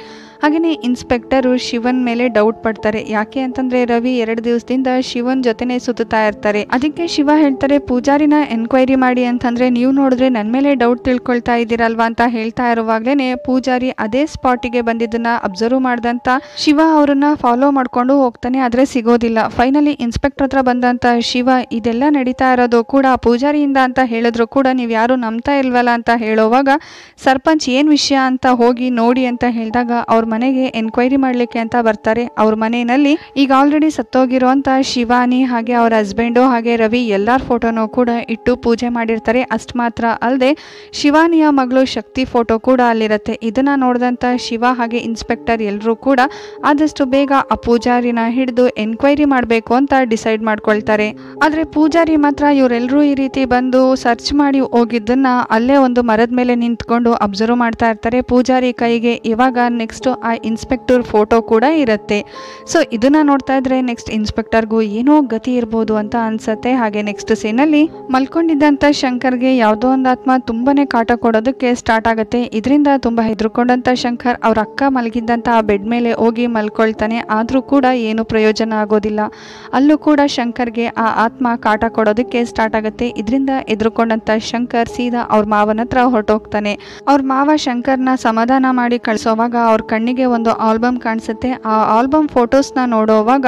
ಹಾಗೆಯೇ ಇನ್ಸ್ಪೆಕ್ಟರು ಶಿವನ್ ಮೇಲೆ ಡೌಟ್ ಪಡ್ತಾರೆ. ಯಾಕೆ ಅಂತಂದರೆ ರವಿ 2 ದಿವಸದಿಂದ ಶಿವನ್ ಜೊತೆನೇ ಸುತ್ತಾ ಇರ್ತಾರೆ. ಅದಕ್ಕೆ ಶಿವ ಹೇಳ್ತಾರೆ ಪೂಜಾರಿನ ಎನ್ಕ್ವೈರಿ ಮಾಡಿ ಅಂತಂದರೆ ನೀವು ನೋಡಿದ್ರೆ ನನ್ನ ಮೇಲೆ ಡೌಟ್ ತಿಳ್ಕೊಳ್ತಾ ಇದ್ದೀರಲ್ವಾ ಅಂತ ಹೇಳ್ತಾ ಇರುವಾಗಲೇ ಪೂಜಾರಿ ಅದೇ ಸ್ಪಾಟಿಗೆ ಬಂದಿದ್ದನ್ನ ಅಬ್ಸರ್ವ್ ಮಾಡಿದಂಥ ಶಿವ ಅವರನ್ನ ಫಾಲೋ ಮಾಡ್ಕೊಂಡು ಹೋಗ್ತಾನೆ. ಆದರೆ ಸಿಗೋದಿಲ್ಲ. ಫೈನಲಿ ಇನ್ಸ್ಪೆಕ್ಟರ್ ಹತ್ರ ಬಂದಂಥ ಶಿವ ಇದೆಲ್ಲ ನಡೀತಾ ಇರೋದು ಕೂಡ ಪೂಜಾರಿಯಿಂದ ಅಂತ ಹೇಳಿದ್ರು ಕೂಡ ನೀವು ಯಾರು ನಂಬ್ತಾ ಇಲ್ವಲ್ಲ ಅಂತ ಹೇಳೋವಾಗ ಸರ್ಪಂಚ್ ಏನು ವಿಷಯ ಅಂತ ಹೋಗಿ ನೋಡಿ ಅಂತ ಹೇಳಿದಾಗ ಅವ್ರ ಮನೆಗೆ ಎನ್ಕ್ವೈರಿ ಮಾಡಲಿಕ್ಕೆ ಅಂತ ಬರ್ತಾರೆ. ಅವ್ರ ಮನೆಯಲ್ಲಿ ಈಗ ಆಲ್ರೆಡಿ ಸತ್ತೋಗಿರುವಂಥ ಶಿವಾನಿ ಹಾಗೆ ಅವ್ರ ಹಸ್ಬೆಂಡು ಹಾಗೆ ರವಿ ಎಲ್ಲರ ಫೋಟೋನೂ ಕೂಡ ಇಟ್ಟು ಪೂಜೆ ಮಾಡಿರ್ತಾರೆ. ಅಷ್ಟು ಮಾತ್ರ ಅಲ್ಲದೆ ಶಿವಾನಿಯ ಮಗಳು ಶಕ್ತಿ ಫೋಟೋ ಕೂಡ ಅಲ್ಲಿರುತ್ತೆ. ಇದನ್ನ ನೋಡಿದಂಥ ಶಿವ ಹಾಗೆ ಇನ್ಸ್ಪೆಕ್ಟರ್ ಎಲ್ಲರೂ ಕೂಡ ಆದಷ್ಟು ಬೇಗ ಆ ಪೂಜಾರಿನ ಹಿಡಿದು ಎನ್ಕ್ವೈರಿ ಮಾಡಬೇಕು ಅಂತ ಡಿಸೈಡ್ ಮಾಡ್ಕೊಳ್ತಾರೆ. ಆದರೆ ಪೂಜಾರಿ ಮಾತ್ರ ಇವರೆಲ್ಲರೂ ಈ ರೀತಿ ಬಂದು ಸರ್ಚ್ ಮಾಡಿ ಹೋಗಿದ್ದನ್ನ ಅಲ್ಲೇ ಒಂದು ಮರದ ಮೇಲೆ ನಿಂತ್ಕೊಂಡು ಅಬ್ಸರ್ವ್ ಮಾಡ್ತಾ ಇರ್ತಾರೆ. ಪೂಜಾರಿ ಕೈಗೆ ಇವಾಗ ನೆಕ್ಸ್ಟ್ ಆ ಇನ್ಸ್ಪೆಕ್ಟರ್ ಫೋಟೋ ಕೂಡ ಇರುತ್ತೆ. ಸೊ ಇದನ್ನ ನೋಡ್ತಾ ಇದ್ರೆ ನೆಕ್ಸ್ಟ್ ಇನ್ಸ್ಪೆಕ್ಟರ್ಗೂ ಏನೋ ಗತಿ ಇರ್ಬೋದು ಅಂತ ಅನ್ಸತ್ತೆ. ಹಾಗೆ ನೆಕ್ಸ್ಟ್ ಸೀನಲ್ಲಿ ಮಲ್ಕೊಂಡಿದ್ದಂಥ ಶಂಕರ್ಗೆ ಯಾವುದೋ ಒಂದು ಆತ್ಮ ತುಂಬಾನೇ ಕಾಟ ಕೊಡೋದಕ್ಕೆ ಸ್ಟಾರ್ಟ್ ಆಗುತ್ತೆ. ಇದರಿಂದ ತುಂಬಾ ಹೆದರ್ಕೊಂಡಂತ ಶಂಕರ್ ಅವ್ರ ಅಕ್ಕ ಮಲಗಿದ್ದಂಥ ಆ ಬೆಡ್ ಮೇಲೆ ಹೋಗಿ ಮಲ್ಕೊಳ್ತಾನೆ. ಆದರೂ ಕೂಡ ಏನು ಪ್ರಯೋಜನ ಆಗೋದಿಲ್ಲ. ಅಲ್ಲೂ ಕೂಡ ಶಂಕರ್ಗೆ ಆ ಆತ್ಮ ಕಾಟ ಕೊಡೋದಕ್ಕೆ ಸ್ಟಾರ್ಟ್ ಆಗುತ್ತೆ. ಇದರಿಂದ ಎದುರುಕೊಂಡಂತ ಶಂಕರ್ ಸೀದಾ ಅವ್ರ ಮಾವನ ಹತ್ರ ಹೊರಟೋಗ್ತಾನೆ. ಅವ್ರ ಮಾವ ಶಂಕರ್ನ ಸಮಾಧಾನ ಮಾಡಿ ಕಳಿಸೋವಾಗ ಅವ್ರ ಕಣ್ಣಿಗೆ ಒಂದು ಆಲ್ಬಮ್ ಕಾಣಿಸುತ್ತೆ. ಆ ಆಲ್ಬಮ್ ಫೋಟೋಸ್ನ ನೋಡೋವಾಗ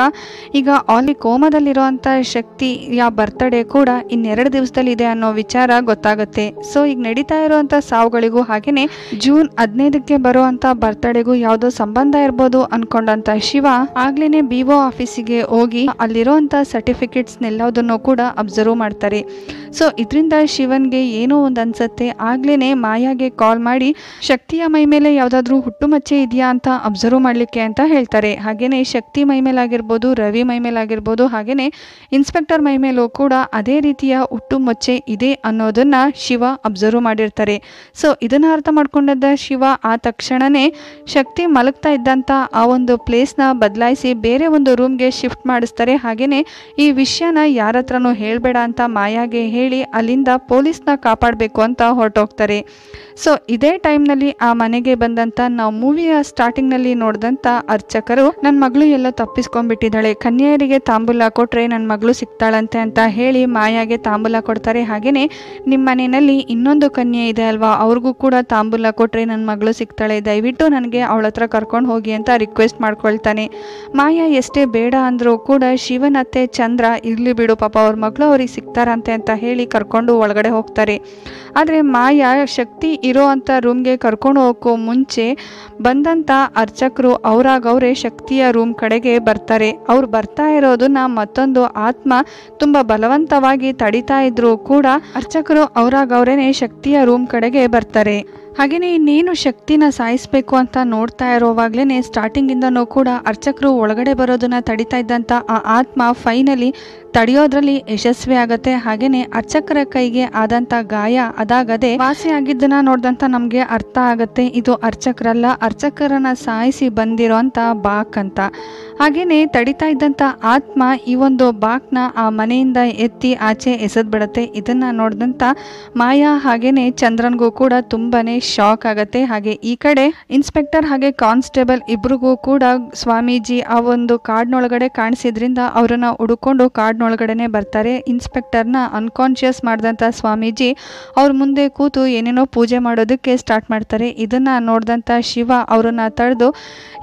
ಈಗ ಅಲ್ಲಿ ಕೋಮದಲ್ಲಿರುವಂಥ ಶಕ್ತಿಯ ಬರ್ತ್ಡೇ ಕೂಡ ಇನ್ನೆರಡು ದಿವಸದಲ್ಲಿ ಇದೆ ಅನ್ನೋ ವಿಚಾರ ಗೊತ್ತಾಗುತ್ತೆ. ಸೊ ಈಗ ನಡೀತಾ ಇರುವಂಥ ಸಾವುಗಳಿಗೂ ಹಾಗೆಯೇ ಜೂನ್ 15ಕ್ಕೆ ಬರುವಂಥ ಬರ್ತ್ಡೇಗೂ ಯಾವುದೋ ಸಂಬಂಧ ಇರ್ಬೋದು ಅನ್ಕೊಂಡಂತ ಶಿವ ಆಗ್ಲೇನೆ BO ಆಫೀಸಿಗೆ ಹೋಗಿ ಅಲ್ಲಿರುವಂಥ ಸರ್ಟಿಫಿಕೇಟ್ಸ್ನೆಲ್ಲದನ್ನು ಕೂಡ ಅಬ್ಸರ್ವ್ ಮಾಡ್ತಾರೆ. ಸೊ ಇದರಿಂದ ಶಿವನ್ಗೆ ಏನೋ ಒಂದು ಅನ್ಸತ್ತೆ. ಆಗ್ಲೇನೆ ಮಾಯಾಗೆ ಕಾಲ್ ಮಾಡಿ ಶಕ್ತಿಯ ಮೈ ಮೇಲೆ ಯಾವುದಾದ್ರೂ ಹುಟ್ಟುಮಚ್ಚೆ ಇದೆಯಾ ಅಂತ ಅಬ್ಸರ್ವ್ ಮಾಡಲಿಕ್ಕೆ ಅಂತ ಹೇಳ್ತಾರೆ. ಹಾಗೇನೆ ಶಕ್ತಿ ಮೈ ಮೇಲಾಗಿರ್ಬೋದು, ರವಿ ಮೈ ಮೇಲಾಗಿರ್ಬೋದು, ಹಾಗೇನೆ ಇನ್ಸ್ಪೆಕ್ಟರ್ ಮೈ ಮೇಲೂ ಕೂಡ ಅದೇ ರೀತಿಯ ಹುಟ್ಟುಮಚ್ಚೆ ಇದೆ ಅನ್ನೋದನ್ನ ಶಿವ ಅಬ್ಸರ್ವ್ ಮಾಡಿರ್ತಾರೆ. ಸೊ ಇದನ್ನ ಅರ್ಥ ಮಾಡ್ಕೊಂಡದ್ದ ಶಿವ ಆ ತಕ್ಷಣನೇ ಶಕ್ತಿ ಮಲಗ್ತಾ ಇದ್ದಂಥ ಆ ಒಂದು ಪ್ಲೇಸ್ನ ಬದಲಾಯಿಸಿ ಬೇರೆ ಒಂದು ರೂಮ್ಗೆ ಶಿಫ್ಟ್ ಮಾಡಿಸ್ತಾರೆ. ಹಾಗೇನೆ ಈ ವಿಷಯನ ಯಾರ ಹತ್ರನೂ ಹೇಳಬೇಡ ಅಂತ ಮಾಯಾಗೆ ಹೇಳಿ ಅಲ್ಲಿಂದ ಪೊಲೀಸ್ನ ಕಾಪಾಡಬೇಕು ಅಂತ ಹೊರಟೋಗ್ತಾರೆ. ಸೊ ಇದೇ ಟೈಮ್ನಲ್ಲಿ ಆ ಮನೆಗೆ ಬಂದಂಥ ನಾವು ಮೂವಿಯ ಸ್ಟಾರ್ಟಿಂಗ್ನಲ್ಲಿ ನೋಡಿದಂಥ ಅರ್ಚಕರು ನನ್ನ ಮಗಳು ಎಲ್ಲ ತಪ್ಪಿಸ್ಕೊಂಡ್ಬಿಟ್ಟಿದ್ದಾಳೆ, ಕನ್ಯೆಯರಿಗೆ ತಾಂಬೂಲ ಕೊಟ್ಟರೆ ನನ್ನ ಮಗಳು ಸಿಗ್ತಾಳಂತೆ ಅಂತ ಹೇಳಿ ಮಾಯಾಗೆ ತಾಂಬೂಲ ಕೊಡ್ತಾರೆ. ಹಾಗೆಯೇ ನಿಮ್ಮ ಮನೆಯಲ್ಲಿ ಇನ್ನೊಂದು ಕನ್ಯೆ ಇದೆ ಅಲ್ವಾ, ಅವ್ರಿಗೂ ಕೂಡ ತಾಂಬೂಲ ಕೊಟ್ಟರೆ ನನ್ನ ಮಗಳು ಸಿಗ್ತಾಳೆ, ದಯವಿಟ್ಟು ನನಗೆ ಅವಳ ಹತ್ರ ಕರ್ಕೊಂಡು ಹೋಗಿ ಅಂತ ರಿಕ್ವೆಸ್ಟ್ ಮಾಡ್ಕೊಳ್ತಾನೆ. ಮಾಯಾ ಎಷ್ಟೇ ಬೇಡ ಅಂದರೂ ಕೂಡ ಶಿವನ ಅತ್ತೆ ಚಂದ್ರ ಇರ್ಲಿ ಬಿಡು ಪಾಪ ಅವ್ರ ಮಗಳು ಅವ್ರಿಗೆ ಸಿಗ್ತಾರಂತೆ ಅಂತ ಹೇಳಿ ಕರ್ಕೊಂಡು ಒಳಗಡೆ ಹೋಗ್ತಾರೆ. ಆದರೆ ಮಾಯಾ ಶಕ್ತಿ ಇರೋ ಅಂಥ ರೂಮ್ಗೆ ಕರ್ಕೊಂಡು ಹೋಗೋಕ್ಕೂ ಮುಂಚೆ ಬಂದಂಥ ಅರ್ಚಕರು ಅವರೇ ಶಕ್ತಿಯ ರೂಮ್ ಕಡೆಗೆ ಬರ್ತಾರೆ. ಅವ್ರು ಬರ್ತಾ ಇರೋದನ್ನ ಮತ್ತೊಂದು ಆತ್ಮ ತುಂಬ ಬಲವಂತವಾಗಿ ತಡಿತಾ ಇದ್ರು ಕೂಡ ಅರ್ಚಕರು ಅವರೇ ಶಕ್ತಿಯ ರೂಮ್ ಕಡೆಗೆ ಬರ್ತಾರೆ. ಹಾಗೆಯೇ ಇನ್ನೇನು ಶಕ್ತಿನ ಸಾಯಿಸಬೇಕು ಅಂತ ನೋಡ್ತಾ ಇರೋವಾಗ್ಲೇ ಸ್ಟಾರ್ಟಿಂಗಿಂದನೂ ಕೂಡ ಅರ್ಚಕರು ಒಳಗಡೆ ಬರೋದನ್ನ ತಡಿತಾ ಇದ್ದಂಥ ಆ ಆತ್ಮ ಫೈನಲಿ ತಡೆಯೋದ್ರಲ್ಲಿ ಯಶಸ್ವಿ ಆಗತ್ತೆ. ಹಾಗೇನೆ ಅರ್ಚಕರ ಕೈಗೆ ಆದಂಥ ಗಾಯ ಅದಾಗದೆ ವಾಸಿ ಆಗಿದ್ದನ್ನ ನೋಡಿದಂಥ ನಮಗೆ ಅರ್ಥ ಆಗತ್ತೆ ಇದು ಅರ್ಚಕರಲ್ಲ, ಅರ್ಚಕರನ್ನ ಸಾಯಿಸಿ ಬಂದಿರೋಂಥ ಬಾಕ್ ಅಂತ. ಹಾಗೇನೆ ತಡಿತಾ ಇದ್ದಂಥ ಆತ್ಮ ಈ ಒಂದು ಬಾಕ್ನ ಆ ಮನೆಯಿಂದ ಎತ್ತಿ ಆಚೆ ಎಸೆದ್ ಬಿಡತ್ತೆ. ಇದನ್ನ ನೋಡಿದಂಥ ಮಾಯಾ ಹಾಗೇನೆ ಚಂದ್ರನ್ಗೂ ಕೂಡ ತುಂಬಾನೇ ಶಾಕ್ ಆಗತ್ತೆ. ಹಾಗೆ ಈ ಕಡೆ ಇನ್ಸ್ಪೆಕ್ಟರ್ ಹಾಗೆ ಕಾನ್ಸ್ಟೇಬಲ್ ಇಬ್ರಿಗೂ ಕೂಡ ಸ್ವಾಮೀಜಿ ಆ ಒಂದು ಕಾಡ್ನೊಳಗಡೆ ಕಾಣಿಸಿದ್ರಿಂದ ಅವರನ್ನ ಹುಡುಕೊಂಡು ಕಾಡ್ನೊಳಗಡೆನೆ ಬರ್ತಾರೆ. ಇನ್ಸ್ಪೆಕ್ಟರ್ನ ಅನ್ಕಾನ್ಶಿಯಸ್ ಮಾಡಿದಂಥ ಸ್ವಾಮೀಜಿ ಅವ್ರ ಮುಂದೆ ಕೂತು ಏನೇನೋ ಪೂಜೆ ಮಾಡೋದಕ್ಕೆ ಸ್ಟಾರ್ಟ್ ಮಾಡ್ತಾರೆ. ಇದನ್ನ ನೋಡಿದಂಥ ಶಿವ ಅವರನ್ನ ತಡೆದು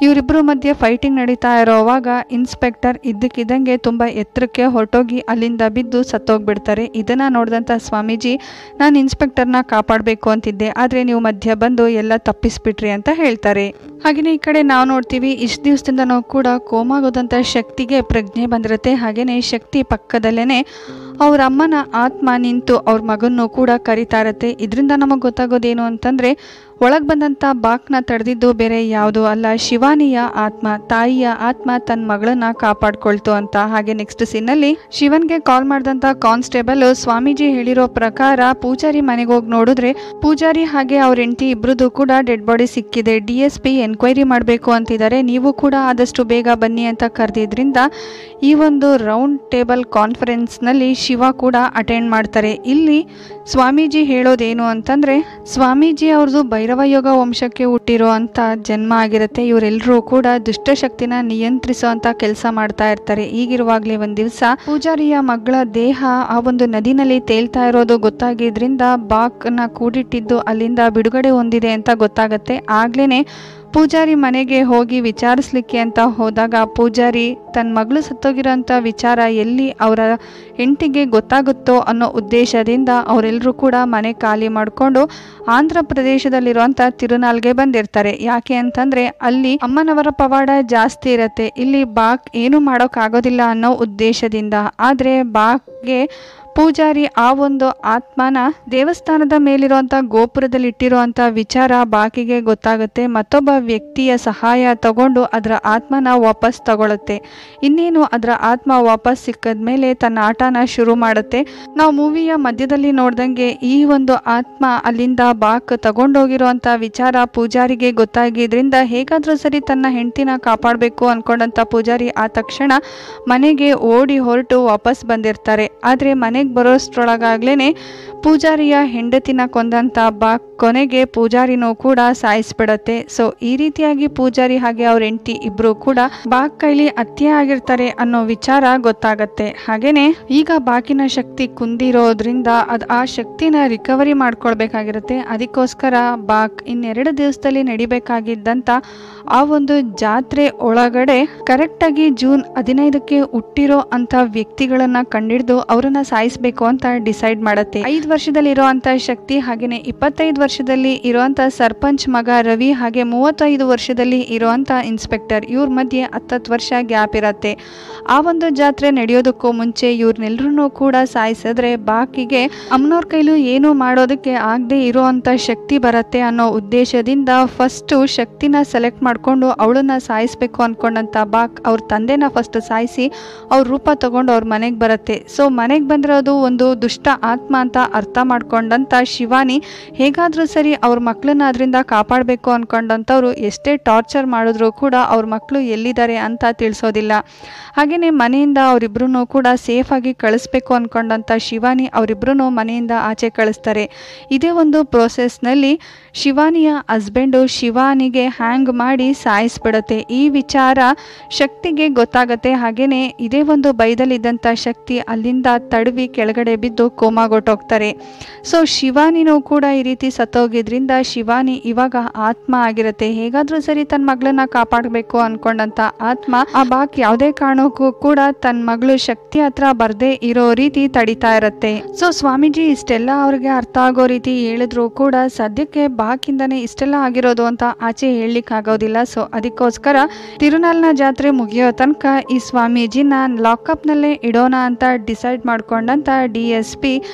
ಇವರಿಬ್ಬರು ಮಧ್ಯೆ ಫೈಟಿಂಗ್ ನಡೀತಾ ಇರೋವಾಗ ಇನ್ಸ್ಪೆಕ್ಟರ್ ಇದ್ದಕ್ಕಿದ್ದಂಗೆ ತುಂಬ ಎತ್ತರಕ್ಕೆ ಹೊರಟೋಗಿ ಅಲ್ಲಿಂದ ಬಿದ್ದು ಸತ್ತೋಗ್ಬಿಡ್ತಾರೆ. ಇದನ್ನ ನೋಡಿದಂಥ ಸ್ವಾಮೀಜಿ ನಾನು ಇನ್ಸ್ಪೆಕ್ಟರ್ನ ಕಾಪಾಡಬೇಕು ಅಂತಿದ್ದೆ, ಆದರೆ ನೀವು ಮಧ್ಯ ಬಂದು ಎಲ್ಲ ತಪ್ಪಿಸ್ಬಿಟ್ರಿ ಅಂತ ಹೇಳ್ತಾರೆ. ಹಾಗೆಯೇ ಈ ಕಡೆ ನಾವು ನೋಡ್ತೀವಿ, ಇಷ್ಟು ದಿವಸದಿಂದನೂ ಕೂಡ ಕೋಮಾಗೋದಂಥ ಶಕ್ತಿಗೆ ಪ್ರಜ್ಞೆ ಬಂದಿರುತ್ತೆ. ಹಾಗೆಯೇ ಶಕ್ತಿ ಪಕ್ಕದಲ್ಲೇ ಅವ್ರ ಅಮ್ಮನ ಆತ್ಮ ನಿಂತು ಅವ್ರ ಮಗನ್ನು ಕೂಡ ಕರಿತಾ ಇರುತ್ತೆ. ಇದರಿಂದ ನಮಗೆ ಗೊತ್ತಾಗೋದೇನು ಅಂತಂದರೆ, ಒಳಗೆ ಬಂದಂಥ ಬಾಕ್ನ ತಡೆದಿದ್ದು ಬೇರೆ ಯಾವುದೂ ಅಲ್ಲ, ಶಿವಾನಿಯ ಆತ್ಮ, ತಾಯಿಯ ಆತ್ಮ ತನ್ನ ಮಗಳನ್ನ ಕಾಪಾಡ್ಕೊಳ್ತು ಅಂತ. ಹಾಗೆ ನೆಕ್ಸ್ಟ್ ಸೀನಲ್ಲಿ ಶಿವನ್ಗೆ ಕಾಲ್ ಮಾಡಿದಂಥ ಕಾನ್ಸ್ಟೇಬಲ್ ಸ್ವಾಮೀಜಿ ಹೇಳಿರೋ ಪ್ರಕಾರ ಪೂಜಾರಿ ಮನೆಗೆ ಹೋಗಿ ನೋಡಿದ್ರೆ ಪೂಜಾರಿ ಹಾಗೆ ಅವ್ರ ಹೆಂಡತಿ ಇಬ್ರದ್ದು ಕೂಡ ಡೆಡ್ ಬಾಡಿ ಸಿಕ್ಕಿದೆ. DSP ಎನ್ಕ್ವೈರಿ ಮಾಡಬೇಕು ಅಂತಿದ್ದಾರೆ, ನೀವು ಕೂಡ ಆದಷ್ಟು ಬೇಗ ಬನ್ನಿ ಅಂತ ಕರೆದಿದ್ರಿಂದ ಈ ಒಂದು ರೌಂಡ್ ಟೇಬಲ್ ಕಾನ್ಫರೆನ್ಸ್ನಲ್ಲಿ ಶಿವ ಕೂಡ ಅಟೆಂಡ್ ಮಾಡ್ತಾರೆ. ಇಲ್ಲಿ ಸ್ವಾಮೀಜಿ ಹೇಳೋದೇನು ಅಂತಂದರೆ, ಸ್ವಾಮೀಜಿ ಅವ್ರದ್ದು ಭೈರವ ಯೋಗ ವಂಶಕ್ಕೆ ಹುಟ್ಟಿರೋ ಅಂಥ ಜನ್ಮ ಆಗಿರುತ್ತೆ. ಇವರೆಲ್ಲರೂ ಕೂಡ ದುಷ್ಟಶಕ್ತಿನ ನಿಯಂತ್ರಿಸುವಂಥ ಕೆಲಸ ಮಾಡ್ತಾ ಇರ್ತಾರೆ. ಈಗಿರುವಾಗಲೇ ಒಂದು ದಿವಸ ಪೂಜಾರಿಯ ಮಗಳ ದೇಹ ಆ ಒಂದು ನದಿನಲ್ಲಿ ತೇಲ್ತಾ ಇರೋದು ಗೊತ್ತಾಗಿದ್ರಿಂದ ಬಾಕ್ನ ಕೂಡಿಟ್ಟಿದ್ದು ಅಲ್ಲಿಂದ ಬಿಡುಗಡೆ ಹೊಂದಿದೆ ಅಂತ ಗೊತ್ತಾಗತ್ತೆ. ಆಗ್ಲೇ ಪೂಜಾರಿ ಮನೆಗೆ ಹೋಗಿ ವಿಚಾರಿಸ್ಲಿಕ್ಕೆ ಅಂತ ಹೋದಾಗ ಪೂಜಾರಿ ತನ್ನ ಮಗಳು ಸತ್ತೋಗಿರೋಂಥ ವಿಚಾರ ಎಲ್ಲಿ ಅವರ ಹೆಂಡತಿಗೆ ಗೊತ್ತಾಗುತ್ತೋ ಅನ್ನೋ ಉದ್ದೇಶದಿಂದ ಅವರೆಲ್ಲರೂ ಕೂಡ ಮನೆ ಖಾಲಿ ಮಾಡಿಕೊಂಡು ಆಂಧ್ರ ಪ್ರದೇಶದಲ್ಲಿರುವಂಥ ತಿರುನಾಲ್ಗೆ ಬಂದಿರ್ತಾರೆ. ಯಾಕೆ ಅಂತಂದರೆ ಅಲ್ಲಿ ಅಮ್ಮನವರ ಪವಾಡ ಜಾಸ್ತಿ ಇರುತ್ತೆ, ಇಲ್ಲಿ ಬಾಕ್ ಏನು ಮಾಡೋಕ್ಕಾಗೋದಿಲ್ಲ ಅನ್ನೋ ಉದ್ದೇಶದಿಂದ. ಆದರೆ ಬಾಕ್ಗೆ ಪೂಜಾರಿ ಆ ಒಂದು ಆತ್ಮನ ದೇವಸ್ಥಾನದ ಮೇಲಿರುವಂಥ ಗೋಪುರದಲ್ಲಿ ಇಟ್ಟಿರುವಂಥ ವಿಚಾರ ಬಾಕಿಗೆ ಗೊತ್ತಾಗುತ್ತೆ. ಮತ್ತೊಬ್ಬ ವ್ಯಕ್ತಿಯ ಸಹಾಯ ತಗೊಂಡು ಅದರ ಆತ್ಮನ ವಾಪಸ್ ತಗೊಳುತ್ತೆ. ಇನ್ನೇನು ಅದರ ಆತ್ಮ ವಾಪಸ್ ಸಿಕ್ಕದ ಮೇಲೆ ತನ್ನ ಆಟನ ಶುರು ಮಾಡುತ್ತೆ. ನಾವು ಮೂವಿಯ ಮಧ್ಯದಲ್ಲಿ ನೋಡ್ದಂಗೆ ಈ ಒಂದು ಆತ್ಮ ಅಲ್ಲಿಂದ ಬಾಕ್ ತಗೊಂಡೋಗಿರುವಂಥ ವಿಚಾರ ಪೂಜಾರಿಗೆ ಗೊತ್ತಾಗಿದ್ರಿಂದ ಹೇಗಾದರೂ ಸರಿ ತನ್ನ ಹೆಂಡತಿನ ಕಾಪಾಡಬೇಕು ಅಂದ್ಕೊಂಡಂಥ ಪೂಜಾರಿ ಆ ತಕ್ಷಣ ಮನೆಗೆ ಓಡಿ ಹೊರಟು ವಾಪಸ್ ಬಂದಿರ್ತಾರೆ. ಆದರೆ ಮನೆಗೆ ಬರೋಷ್ಟ್ರೊಳಗಾಗ್ಲೇ ಪೂಜಾರಿಯ ಹೆಂಡತಿನ ಕೊಂದಂಥ ಬಾಕ್ ಕೊನೆಗೆ ಪೂಜಾರಿನೂ ಕೂಡ ಸಾಯಿಸ್ಬಿಡತ್ತೆ. ಸೊ ಈ ರೀತಿಯಾಗಿ ಪೂಜಾರಿ ಹಾಗೆ ಅವ್ರ ಹೆಂಡತಿ ಇಬ್ರು ಕೂಡ ಬಾಕ್ ಕೈಲಿ ಹತ್ಯೆ ಆಗಿರ್ತಾರೆ ಅನ್ನೋ ವಿಚಾರ ಗೊತ್ತಾಗತ್ತೆ. ಹಾಗೇನೆ ಈಗ ಬಾಕಿನ ಶಕ್ತಿ ಕುಂದಿರೋದ್ರಿಂದ ಆ ಶಕ್ತಿನ ರಿಕವರಿ ಮಾಡ್ಕೊಳ್ಬೇಕಾಗಿರುತ್ತೆ. ಅದಕ್ಕೋಸ್ಕರ ಬಾಕ್ ಇನ್ನೆರಡು ದಿವಸದಲ್ಲಿ ನಡಿಬೇಕಾಗಿದ್ದಂಥ ಆ ಒಂದು ಜಾತ್ರೆ ಒಳಗಡೆ ಕರೆಕ್ಟಾಗಿ ಜೂನ್ 15ಕ್ಕೆ ಹುಟ್ಟಿರೋ ಅಂಥ ವ್ಯಕ್ತಿಗಳನ್ನ ಕಂಡಿಡಿದು ಅವರನ್ನ ಸಾಯಿಸಬೇಕು ಅಂತ ಡಿಸೈಡ್ ಮಾಡುತ್ತೆ. 5 ವರ್ಷದಲ್ಲಿ ಇರುವಂಥ ಶಕ್ತಿ ಹಾಗೆಯೇ 25 ವರ್ಷದಲ್ಲಿ ಇರುವಂಥ ಸರ್ಪಂಚ್ ಮಗ ರವಿ ಹಾಗೆ 35 ವರ್ಷದಲ್ಲಿ ಇರುವಂಥ ಇನ್ಸ್ಪೆಕ್ಟರ್ ಇವ್ರ ಮಧ್ಯೆ 10 ವರ್ಷ ಗ್ಯಾಪ್ ಇರತ್ತೆ. ಆ ಒಂದು ಜಾತ್ರೆ ನಡೆಯೋದಕ್ಕೂ ಮುಂಚೆ ಇವ್ರನ್ನೆಲ್ಲರೂ ಕೂಡ ಸಾಯಿಸಿದ್ರೆ ಬಾಕಿಗೆ ಅಮ್ಮನವ್ರ ಕೈಲೂ ಏನು ಮಾಡೋದಕ್ಕೆ ಆಗದೆ ಇರೋವಂಥ ಶಕ್ತಿ ಬರುತ್ತೆ ಅನ್ನೋ ಉದ್ದೇಶದಿಂದ ಫಸ್ಟು ಶಕ್ತಿನ ಸೆಲೆಕ್ಟ್ ಮಾಡಿಕೊಂಡು ಅವಳನ್ನ ಸಾಯಿಸಬೇಕು ಅಂದ್ಕೊಂಡಂಥ ಬಾಕ್ ಅವ್ರ ತಂದೆನ ಫಸ್ಟ್ ಸಾಯಿಸಿ ಅವ್ರ ರೂಪ ತಗೊಂಡು ಅವ್ರ ಮನೆಗೆ ಬರುತ್ತೆ. ಸೊ ಮನೆಗೆ ಬಂದಿರೋದು ಒಂದು ದುಷ್ಟ ಆತ್ಮ ಅಂತ ಅರ್ಥ ಮಾಡ್ಕೊಂಡಂಥ ಶಿವಾನಿ ಹೇಗಾದರೂ ಸರಿ ಅವ್ರ ಮಕ್ಕಳನ್ನ ಅದರಿಂದ ಕಾಪಾಡಬೇಕು ಅಂದ್ಕೊಂಡಂಥವ್ರು ಎಷ್ಟೇ ಟಾರ್ಚರ್ ಮಾಡಿದ್ರು ಕೂಡ ಅವ್ರ ಮಕ್ಕಳು ಎಲ್ಲಿದ್ದಾರೆ ಅಂತ ತಿಳಿಸೋದಿಲ್ಲ. ಹಾಗೆಯೇ ಮನೆಯಿಂದ ಅವರಿಬ್ರು ಕೂಡ ಸೇಫಾಗಿ ಕಳಿಸ್ಬೇಕು ಅಂದ್ಕೊಂಡಂಥ ಶಿವಾನಿ ಅವರಿಬ್ರು ಮನೆಯಿಂದ ಆಚೆ ಕಳಿಸ್ತಾರೆ. ಇದೇ ಒಂದು ಪ್ರೋಸೆಸ್ನಲ್ಲಿ ಶಿವಾನಿಯ ಹಸ್ಬೆಂಡು ಶಿವಾನಿಗೆ ಹ್ಯಾಂಗ್ ಮಾಡಿ ಸಾಯಿಸ್ಬಿಡುತ್ತೆ. ಈ ವಿಚಾರ ಶಕ್ತಿಗೆ ಗೊತ್ತಾಗತ್ತೆ. ಹಾಗೆಯೇ ಇದೇ ಒಂದು ಭಯದಲ್ಲಿದ್ದಂಥ ಶಕ್ತಿ ಅಲ್ಲಿಂದ ತಡವಿ ಕೆಳಗಡೆ ಬಿದ್ದು ಕೋಮಾಗೊಟ್ಟೋಗ್ತಾರೆ. ಸೊ ಶಿವಾನಿನೂ ಕೂಡ ಈ ರೀತಿ ಸತ್ತೋಗಿದ್ರಿಂದ ಶಿವಾನಿ ಇವಾಗ ಆತ್ಮ ಆಗಿರುತ್ತೆ. ಹೇಗಾದರೂ ಸರಿ ತನ್ನ ಮಗಳನ್ನ ಕಾಪಾಡಬೇಕು ಅಂದ್ಕೊಂಡಂಥ ಆತ್ಮ ಆ ಬಾಕ್ ಯಾವುದೇ ಕಾರಣಕ್ಕೂ ಕೂಡ ತನ್ನ ಮಗಳು ಶಕ್ತಿ ಹತ್ರ ಬರದೇ ಇರೋ ರೀತಿ ತಡಿತಾ ಇರುತ್ತೆ. ಸೊ ಸ್ವಾಮೀಜಿ ಇಷ್ಟೆಲ್ಲ ಅವ್ರಿಗೆ ಅರ್ಥ ಆಗೋ ರೀತಿ ಹೇಳಿದ್ರು ಕೂಡ ಸದ್ಯಕ್ಕೆ ಬಾಕಿಂದನೇ ಇಷ್ಟೆಲ್ಲ ಆಗಿರೋದು ಅಂತ ಆಚೆ ಹೇಳಲಿಕ್ಕೆ ಆಗೋದಿಲ್ಲ. ಸೊ ಅದಕ್ಕೋಸ್ಕರ ತಿರುನಾಲ್ನ ಜಾತ್ರೆ ಮುಗಿಯೋ ತನಕ ಈ ಸ್ವಾಮೀಜಿನ ಲಾಕಪ್ನಲ್ಲೇ ಇಡೋಣ ಅಂತ ಡಿಸೈಡ್ ಮಾಡ್ಕೊಂಡಂತ DSP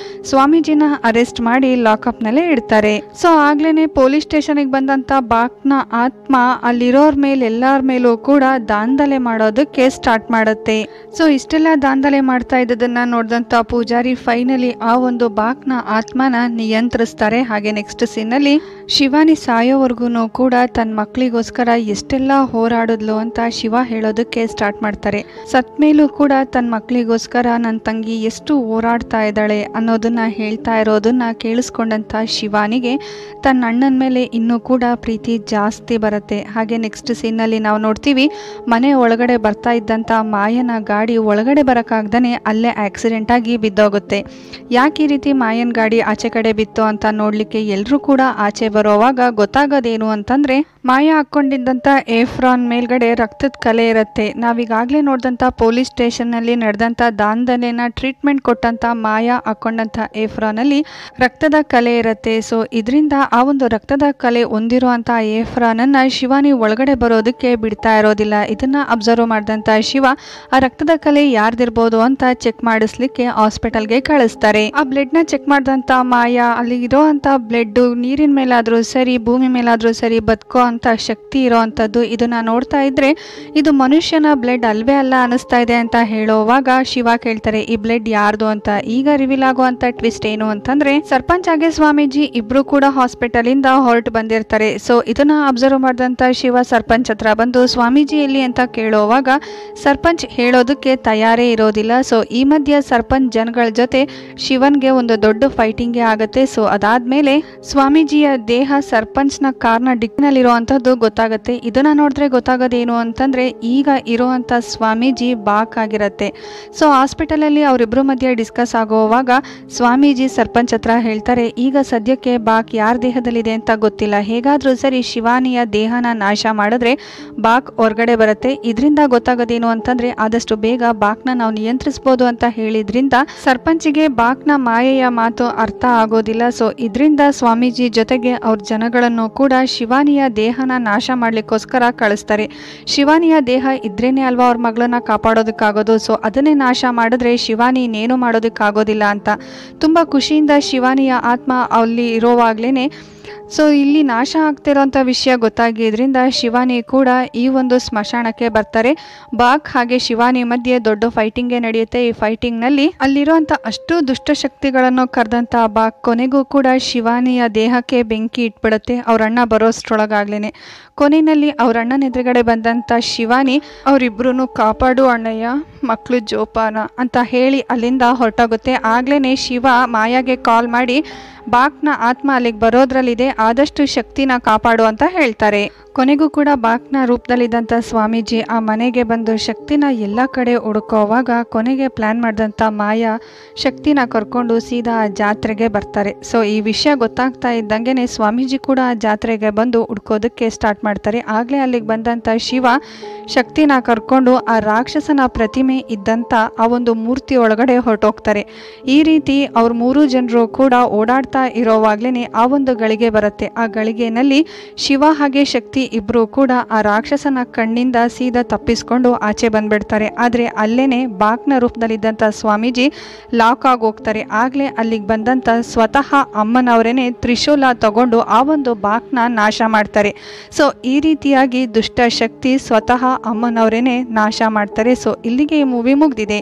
ಸ್ವಾಮೀಜಿನ ಅರೆಸ್ಟ್ ಮಾಡಿ ಲಾಕಪ್ನಲ್ಲೇ ಇಡ್ತಾರೆ. ಸೊ ಆಗ್ಲೇನೆ ಪೊಲೀಸ್ ಸ್ಟೇಷನ್ಗೆ ಬಂದಂತ ಬಾಕ್ನ ಆತ್ಮ ಅಲ್ಲಿರೋರ್ ಮೇಲೆ ಎಲ್ಲಾರ ಮೇಲೂ ಕೂಡ ದಾಂಧಲೆ ಮಾಡೋದಕ್ಕೆ ಸ್ಟಾರ್ಟ್ ಮಾಡುತ್ತೆ. ಸೊ ಇಷ್ಟೆಲ್ಲ ದಾಂಧಲೆ ಮಾಡ್ತಾ ಇದ್ದದನ್ನ ನೋಡಿದಂತ ಪೂಜಾರಿ ಫೈನಲಿ ಆ ಒಂದು ಬಾಕ್ನ ಆತ್ಮನ ನಿಯಂತ್ರಿಸ್ತಾರೆ. ಹಾಗೆ ನೆಕ್ಸ್ಟ್ ಸೀನಲ್ಲಿ ಶಿವಾನಿ ಸಾಯೋವರೆಗೂ ಕೂಡ ತನ್ನ ಮಕ್ಕಳಿಗೋಸ್ಕರ ಎಷ್ಟೆಲ್ಲ ಹೋರಾಡಿದ್ಲು ಅಂತ ಶಿವ ಹೇಳೋದಕ್ಕೆ ಸ್ಟಾರ್ಟ್ ಮಾಡ್ತಾರೆ. ಸತ್ ಮೇಲೂ ಕೂಡ ತನ್ನ ಮಕ್ಕಳಿಗೋಸ್ಕರ ನನ್ನ ತಂಗಿ ಎಷ್ಟು ಹೋರಾಡ್ತಾ ಇದ್ದಾಳೆ ಅನ್ನೋದನ್ನ ಹೇಳ್ತಾ ಇರೋದನ್ನ ಕೇಳಿಸ್ಕೊಂಡಂತ ಶಿವಾನಿಗೆ ತನ್ನ ಅಣ್ಣನ ಮೇಲೆ ಇನ್ನೂ ಕೂಡ ಪ್ರೀತಿ ಜಾಸ್ತಿ ಬರುತ್ತೆ. ಹಾಗೆ ನೆಕ್ಸ್ಟ್ ಸೀನಲ್ಲಿ ನಾವು ನೋಡ್ತೀವಿ, ಮನೆ ಒಳಗಡೆ ಬರ್ತಾ ಇದ್ದಂಥ ಮಾಯನ ಗಾಡಿ ಒಳಗಡೆ ಬರೋಕ್ಕಾಗ್ದೇ ಅಲ್ಲೇ ಆಕ್ಸಿಡೆಂಟ್ ಆಗಿ ಬಿದ್ದೋಗುತ್ತೆ. ಯಾಕೆ ಈ ರೀತಿ ಮಾಯನ್ ಗಾಡಿ ಆಚೆ ಕಡೆ ಬಿತ್ತು ಅಂತ ನೋಡ್ಲಿಕ್ಕೆ ಎಲ್ಲರೂ ಕೂಡ ಆಚೆ ಬರೋವಾಗ ಗೊತ್ತಾಗೋದೇನು ಅಂತಂದ್ರೆ, ಮಾಯಾ ಹಾಕ್ಕೊಂಡಿದ್ದಂಥ ಏಫ್ರಾನ್ ಮೇಲ್ಗಡೆ ರಕ್ತದ ಕಲೆ ಇರುತ್ತೆ. ನಾವೀಗಾಗಲೇ ನೋಡಿದಂಥ ಪೊಲೀಸ್ ಸ್ಟೇಷನ್ನಲ್ಲಿ ನಡೆದಂಥ ದಾಂಧಲೆನ ಟ್ರೀಟ್ಮೆಂಟ್ ಕೊಟ್ಟಂಥ ಮಾಯಾ ಹಾಕ್ಕೊಂಡಂಥ ಏಫ್ರಾನಲ್ಲಿ ರಕ್ತದ ಕಲೆ ಇರುತ್ತೆ. ಸೊ ಇದರಿಂದ ಆ ಒಂದು ರಕ್ತದ ಕಲೆ ಹೊಂದಿರುವಂಥ ಏಫ್ರಾನನ್ನು ಶಿವಾನಿ ಒಳಗಡೆ ಬರೋದಕ್ಕೆ ಬಿಡ್ತಾ ಇರೋದಿಲ್ಲ. ಇದನ್ನು ಅಬ್ಸರ್ವ್ ಮಾಡಿದಂಥ ಶಿವ ಆ ರಕ್ತದ ಕಲೆ ಯಾರ್ದಿರ್ಬೋದು ಅಂತ ಚೆಕ್ ಮಾಡಿಸ್ಲಿಕ್ಕೆ ಹಾಸ್ಪಿಟಲ್ಗೆ ಕಳಿಸ್ತಾರೆ. ಆ ಬ್ಲಡ್ನ ಚೆಕ್ ಮಾಡಿದಂಥ ಮಾಯಾ ಅಲ್ಲಿ ಇರೋವಂಥ ಬ್ಲಡ್ ನೀರಿನ ಮೇಲಾದರೂ ಸರಿ, ಭೂಮಿ ಮೇಲಾದರೂ ಸರಿ ಬದುಕೋ ಅಂತ ಶಕ್ತಿ ಇರೋವಂಥದ್ದು. ಇದನ್ನ ನೋಡ್ತಾ ಇದ್ರೆ ಇದು ಮನುಷ್ಯನ ಬ್ಲಡ್ ಅಲ್ವೇ ಅಲ್ಲ ಅನಿಸ್ತಾ ಇದೆ ಅಂತ ಹೇಳೋವಾಗ ಶಿವ ಕೇಳ್ತಾರೆ ಈ ಬ್ಲಡ್ ಯಾರ್ದು ಅಂತ. ಈಗ ರಿವೀಲ್ ಆಗುವಂತ ಟ್ವಿಸ್ಟ್ ಏನು ಅಂತಂದ್ರೆ ಸರ್ಪಂಚ್ ಹಾಗೆ ಸ್ವಾಮೀಜಿ ಇಬ್ರು ಕೂಡ ಹಾಸ್ಪಿಟಲ್ ಇಂದ ಹೊರಟು ಬಂದಿರ್ತಾರೆ. ಸೊ ಇದನ್ನ ಅಬ್ಸರ್ವ್ ಮಾಡಿದಂತ ಶಿವ ಸರ್ಪಂಚ್ ಹತ್ರ ಬಂದು ಸ್ವಾಮೀಜಿ ಎಲ್ಲಿ ಅಂತ ಕೇಳೋವಾಗ ಸರ್ಪಂಚ್ ಹೇಳೋದಕ್ಕೆ ತಯಾರೇ ಇರೋದಿಲ್ಲ. ಸೊ ಈ ಮಧ್ಯೆ ಸರ್ಪಂಚ್ ಜನಗಳ ಜೊತೆ ಶಿವನ್ಗೆ ಒಂದು ದೊಡ್ಡ ಫೈಟಿಂಗ್ ಆಗುತ್ತೆ. ಸೊ ಅದಾದ್ಮೇಲೆ ಸ್ವಾಮೀಜಿಯ ದೇಹ ಸರ್ಪಂಚ್ನ ಕಾರ್ನ ಡಿಕ್ಕಿನಲ್ಲಿರುವಂತದ್ದು ಗೊತ್ತಾಗುತ್ತೆ. ಇದನ್ನ ನೋಡಿದ್ರೆ ಗೊತ್ತಾಗೋದೇನು ಅಂತಂದ್ರೆ ಈಗ ಇರುವಂತ ಸ್ವಾಮೀಜಿ ಬಾಕ್ ಆಗಿರತ್ತೆ. ಸೊ ಹಾಸ್ಪಿಟಲ್ ಅಲ್ಲಿ ಅವರಿಬ್ರು ಮಧ್ಯೆ ಡಿಸ್ಕಸ್ ಆಗುವಾಗ ಸ್ವಾಮೀಜಿ ಸರ್ಪಂಚ್ ಹತ್ರ ಹೇಳ್ತಾರೆ ಈಗ ಸದ್ಯಕ್ಕೆ ಬಾಕ್ ಯಾರ ದೇಹದಲ್ಲಿದೆ ಅಂತ ಗೊತ್ತಿಲ್ಲ, ಹೇಗಾದ್ರೂ ಸರಿ ಶಿವಾನಿಯ ದೇಹನ ನಾಶ ಮಾಡಿದ್ರೆ ಬಾಕ್ ಹೊರಗಡೆ ಬರುತ್ತೆ. ಇದರಿಂದ ಗೊತ್ತಾಗೋದೇನು ಅಂತಂದ್ರೆ ಆದಷ್ಟು ಬೇಗ ಬಾಕ್ನ ನಾವು ನಿಯಂತ್ರಿಸಬಹುದು ಅಂತ ಹೇಳಿದ್ರಿಂದ ಸರ್ಪಂಚಿಗೆ ಬಾಕ್ನ ಮಾಯೆಯ ಮಾತು ಅರ್ಥ ಆಗೋದಿಲ್ಲ. ಸೊ ಇದರಿಂದ ಸ್ವಾಮೀಜಿ ಜೊತೆಗೆ ಅವ್ರ ಜನಗಳನ್ನು ಕೂಡ ಶಿವಾನಿಯ ದೇಹನ ನಾಶ ಮಾಡ್ಲಿಕ್ಕೋಸ್ಕರ ಕಳಿಸ್ತಾರೆ. ಶಿವಾನಿಯ ದೇಹ ಇದ್ರೇನೆ ಅಲ್ವಾ ಅವ್ರ ಮಗಳನ್ನ ಕಾಪಾಡೋದಕ್ಕಾಗೋದು. ಸೊ ಅದನ್ನೇ ನಾಶ ಮಾಡಿದ್ರೆ ಶಿವಾನಿ ಇನ್ನೇನು ಮಾಡೋದಕ್ಕಾಗೋದಿಲ್ಲ ಅಂತ ತುಂಬಾ ಖುಷಿಯಿಂದ ಶಿವಾನಿಯ ಆತ್ಮ ಅಲ್ಲಿ ಇರೋವಾಗ್ಲೇನೆ ಸೊ ಇಲ್ಲಿ ನಾಶ ಆಗ್ತಿರೋಂಥ ವಿಷಯ ಗೊತ್ತಾಗಿದ್ರಿಂದ ಶಿವಾನಿ ಕೂಡ ಈ ಒಂದು ಸ್ಮಶಾನಕ್ಕೆ ಬರ್ತಾರೆ. ಬಾಕ್ ಹಾಗೆ ಶಿವಾನಿ ಮಧ್ಯೆ ದೊಡ್ಡ ಫೈಟಿಂಗೇ ನಡೆಯುತ್ತೆ. ಈ ಫೈಟಿಂಗ್ನಲ್ಲಿ ಅಲ್ಲಿರುವಂಥ ಅಷ್ಟು ದುಷ್ಟಶಕ್ತಿಗಳನ್ನು ಕರೆದಂಥ ಬಾಕ್ ಕೊನೆಗೂ ಕೂಡ ಶಿವಾನಿಯ ದೇಹಕ್ಕೆ ಬೆಂಕಿ ಇಟ್ಬಿಡುತ್ತೆ ಅವ್ರ ಅಣ್ಣ ಬರೋಷ್ಟ್ರೊಳಗಾಗ್ಲೇನೆ. ಕೊನೆಯಲ್ಲಿ ಅವ್ರ ಅಣ್ಣನ ಎದುರುಗಡೆ ಬಂದಂಥ ಶಿವಾನಿ ಅವರಿಬ್ರು ಕಾಪಾಡು ಅಣ್ಣಯ್ಯ, ಮಕ್ಕಳು ಜೋಪಾನ ಅಂತ ಹೇಳಿ ಅಲ್ಲಿಂದ ಹೊರಟೋಗುತ್ತೆ. ಆಗ್ಲೇನೆ ಶಿವ ಮಾಯಾಗೆ ಕಾಲ್ ಮಾಡಿ ಬಾಕ್ನ ಆತ್ಮ ಅಲ್ಲಿಗೆ ಬರೋದ್ರಲ್ಲಿದೆ, ಆದಷ್ಟು ಶಕ್ತಿನ ಕಾಪಾಡು ಅಂತ ಹೇಳ್ತಾರೆ. ಕೊನೆಗೂ ಕೂಡ ಬಾಕ್ನ ರೂಪದಲ್ಲಿದ್ದಂಥ ಸ್ವಾಮೀಜಿ ಆ ಮನೆಗೆ ಬಂದು ಶಕ್ತಿನ ಎಲ್ಲ ಕಡೆ ಹುಡುಕೋವಾಗ ಕೊನೆಗೆ ಪ್ಲಾನ್ ಮಾಡಿದಂಥ ಮಾಯಾ ಶಕ್ತಿನ ಕರ್ಕೊಂಡು ಸೀದಾ ಆ ಜಾತ್ರೆಗೆ ಬರ್ತಾರೆ. ಸೊ ಈ ವಿಷಯ ಗೊತ್ತಾಗ್ತಾ ಇದ್ದಂಗೆನೆ ಸ್ವಾಮೀಜಿ ಕೂಡ ಆ ಜಾತ್ರೆಗೆ ಬಂದು ಹುಡ್ಕೋದಕ್ಕೆ ಸ್ಟಾರ್ಟ್ ಮಾಡ್ತಾರೆ. ಆಗಲೇ ಅಲ್ಲಿಗೆ ಬಂದಂಥ ಶಿವ ಶಕ್ತಿನ ಕರ್ಕೊಂಡು ಆ ರಾಕ್ಷಸನ ಪ್ರತಿಮೆ ಇದ್ದಂಥ ಆ ಒಂದು ಮೂರ್ತಿ ಒಳಗಡೆ ಹೊರಟೋಗ್ತಾರೆ. ಈ ರೀತಿ ಅವ್ರ ಮೂರು ಜನರು ಕೂಡ ಓಡಾಡ್ತಾ ಇರೋವಾಗ್ಲೇನೆ ಆ ಒಂದು ಗಳಿಗೆ ಬರುತ್ತೆ. ಆ ಗಳಿಗೆನಲ್ಲಿ ಶಿವ ಹಾಗೆ ಶಕ್ತಿ ಇಬ್ರು ಕೂಡ ಆ ರಾಕ್ಷಸನ ಕಣ್ಣಿಂದ ಸೀದಾ ತಪ್ಪಿಸ್ಕೊಂಡು ಆಚೆ ಬಂದ್ಬಿಡ್ತಾರೆ. ಆದ್ರೆ ಅಲ್ಲೇನೆ ಬಾಕ್ನ ರೂಪದಲ್ಲಿದ್ದಂಥ ಸ್ವಾಮೀಜಿ ಲಾಕ್ ಆಗಿ ಹೋಗ್ತಾರೆ. ಆಗ್ಲೇ ಅಲ್ಲಿಗೆ ಬಂದಂಥ ಸ್ವತಃ ಅಮ್ಮನವರೇನೆ ತ್ರಿಶೂಲ ತಗೊಂಡು ಆ ಒಂದು ಬಾಕ್ನ ನಾಶ ಮಾಡ್ತಾರೆ. ಸೊ ಈ ರೀತಿಯಾಗಿ ದುಷ್ಟ ಶಕ್ತಿ ಸ್ವತಃ ಅಮ್ಮನವರೇನೆ ನಾಶ ಮಾಡ್ತಾರೆ. ಸೊ ಇಲ್ಲಿಗೆ ಈ ಮೂವಿ ಮುಗ್ದಿದೆ.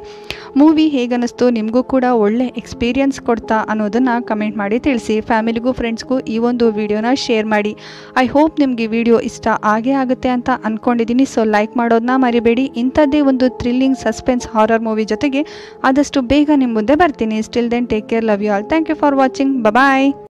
ಮೂವಿ ಹೇಗನ್ನಿಸ್ತು, ನಿಮಗೂ ಕೂಡ ಒಳ್ಳೆ ಎಕ್ಸ್ಪೀರಿಯನ್ಸ್ ಕೊಡ್ತಾ ಅನ್ನೋದನ್ನ ಕಮೆಂಟ್ ಮಾಡಿ ತಿಳಿಸಿ. ಫ್ಯಾಮಿಲಿಗೂ ಫ್ರೆಂಡ್ಸ್ಗೂ ಈ ಒಂದು ವಿಡಿಯೋನ ಶೇರ್ ಮಾಡಿ. ಐ ಹೋಪ್ ನಿಮ್ಗೆ ಈ ವಿಡಿಯೋ ಇಷ್ಟ ಆಗೇ ಆಗುತ್ತೆ ಅಂತ ಅಂದ್ಕೊಂಡಿದ್ದೀನಿ. ಸೊ ಲೈಕ್ ಮಾಡೋದನ್ನ ಮರಿಬೇಡಿ. ಇಂಥದ್ದೇ ಒಂದು ಥ್ರಿಲ್ಲಿಂಗ್ ಸಸ್ಪೆನ್ಸ್ ಹಾರರ್ ಮೂವಿ ಜೊತೆಗೆ ಆದಷ್ಟು ಬೇಗ ನಿಮ್ಮ ಮುಂದೆ ಬರ್ತೀನಿ. Still then take care, love you all, thank you for watching, bye.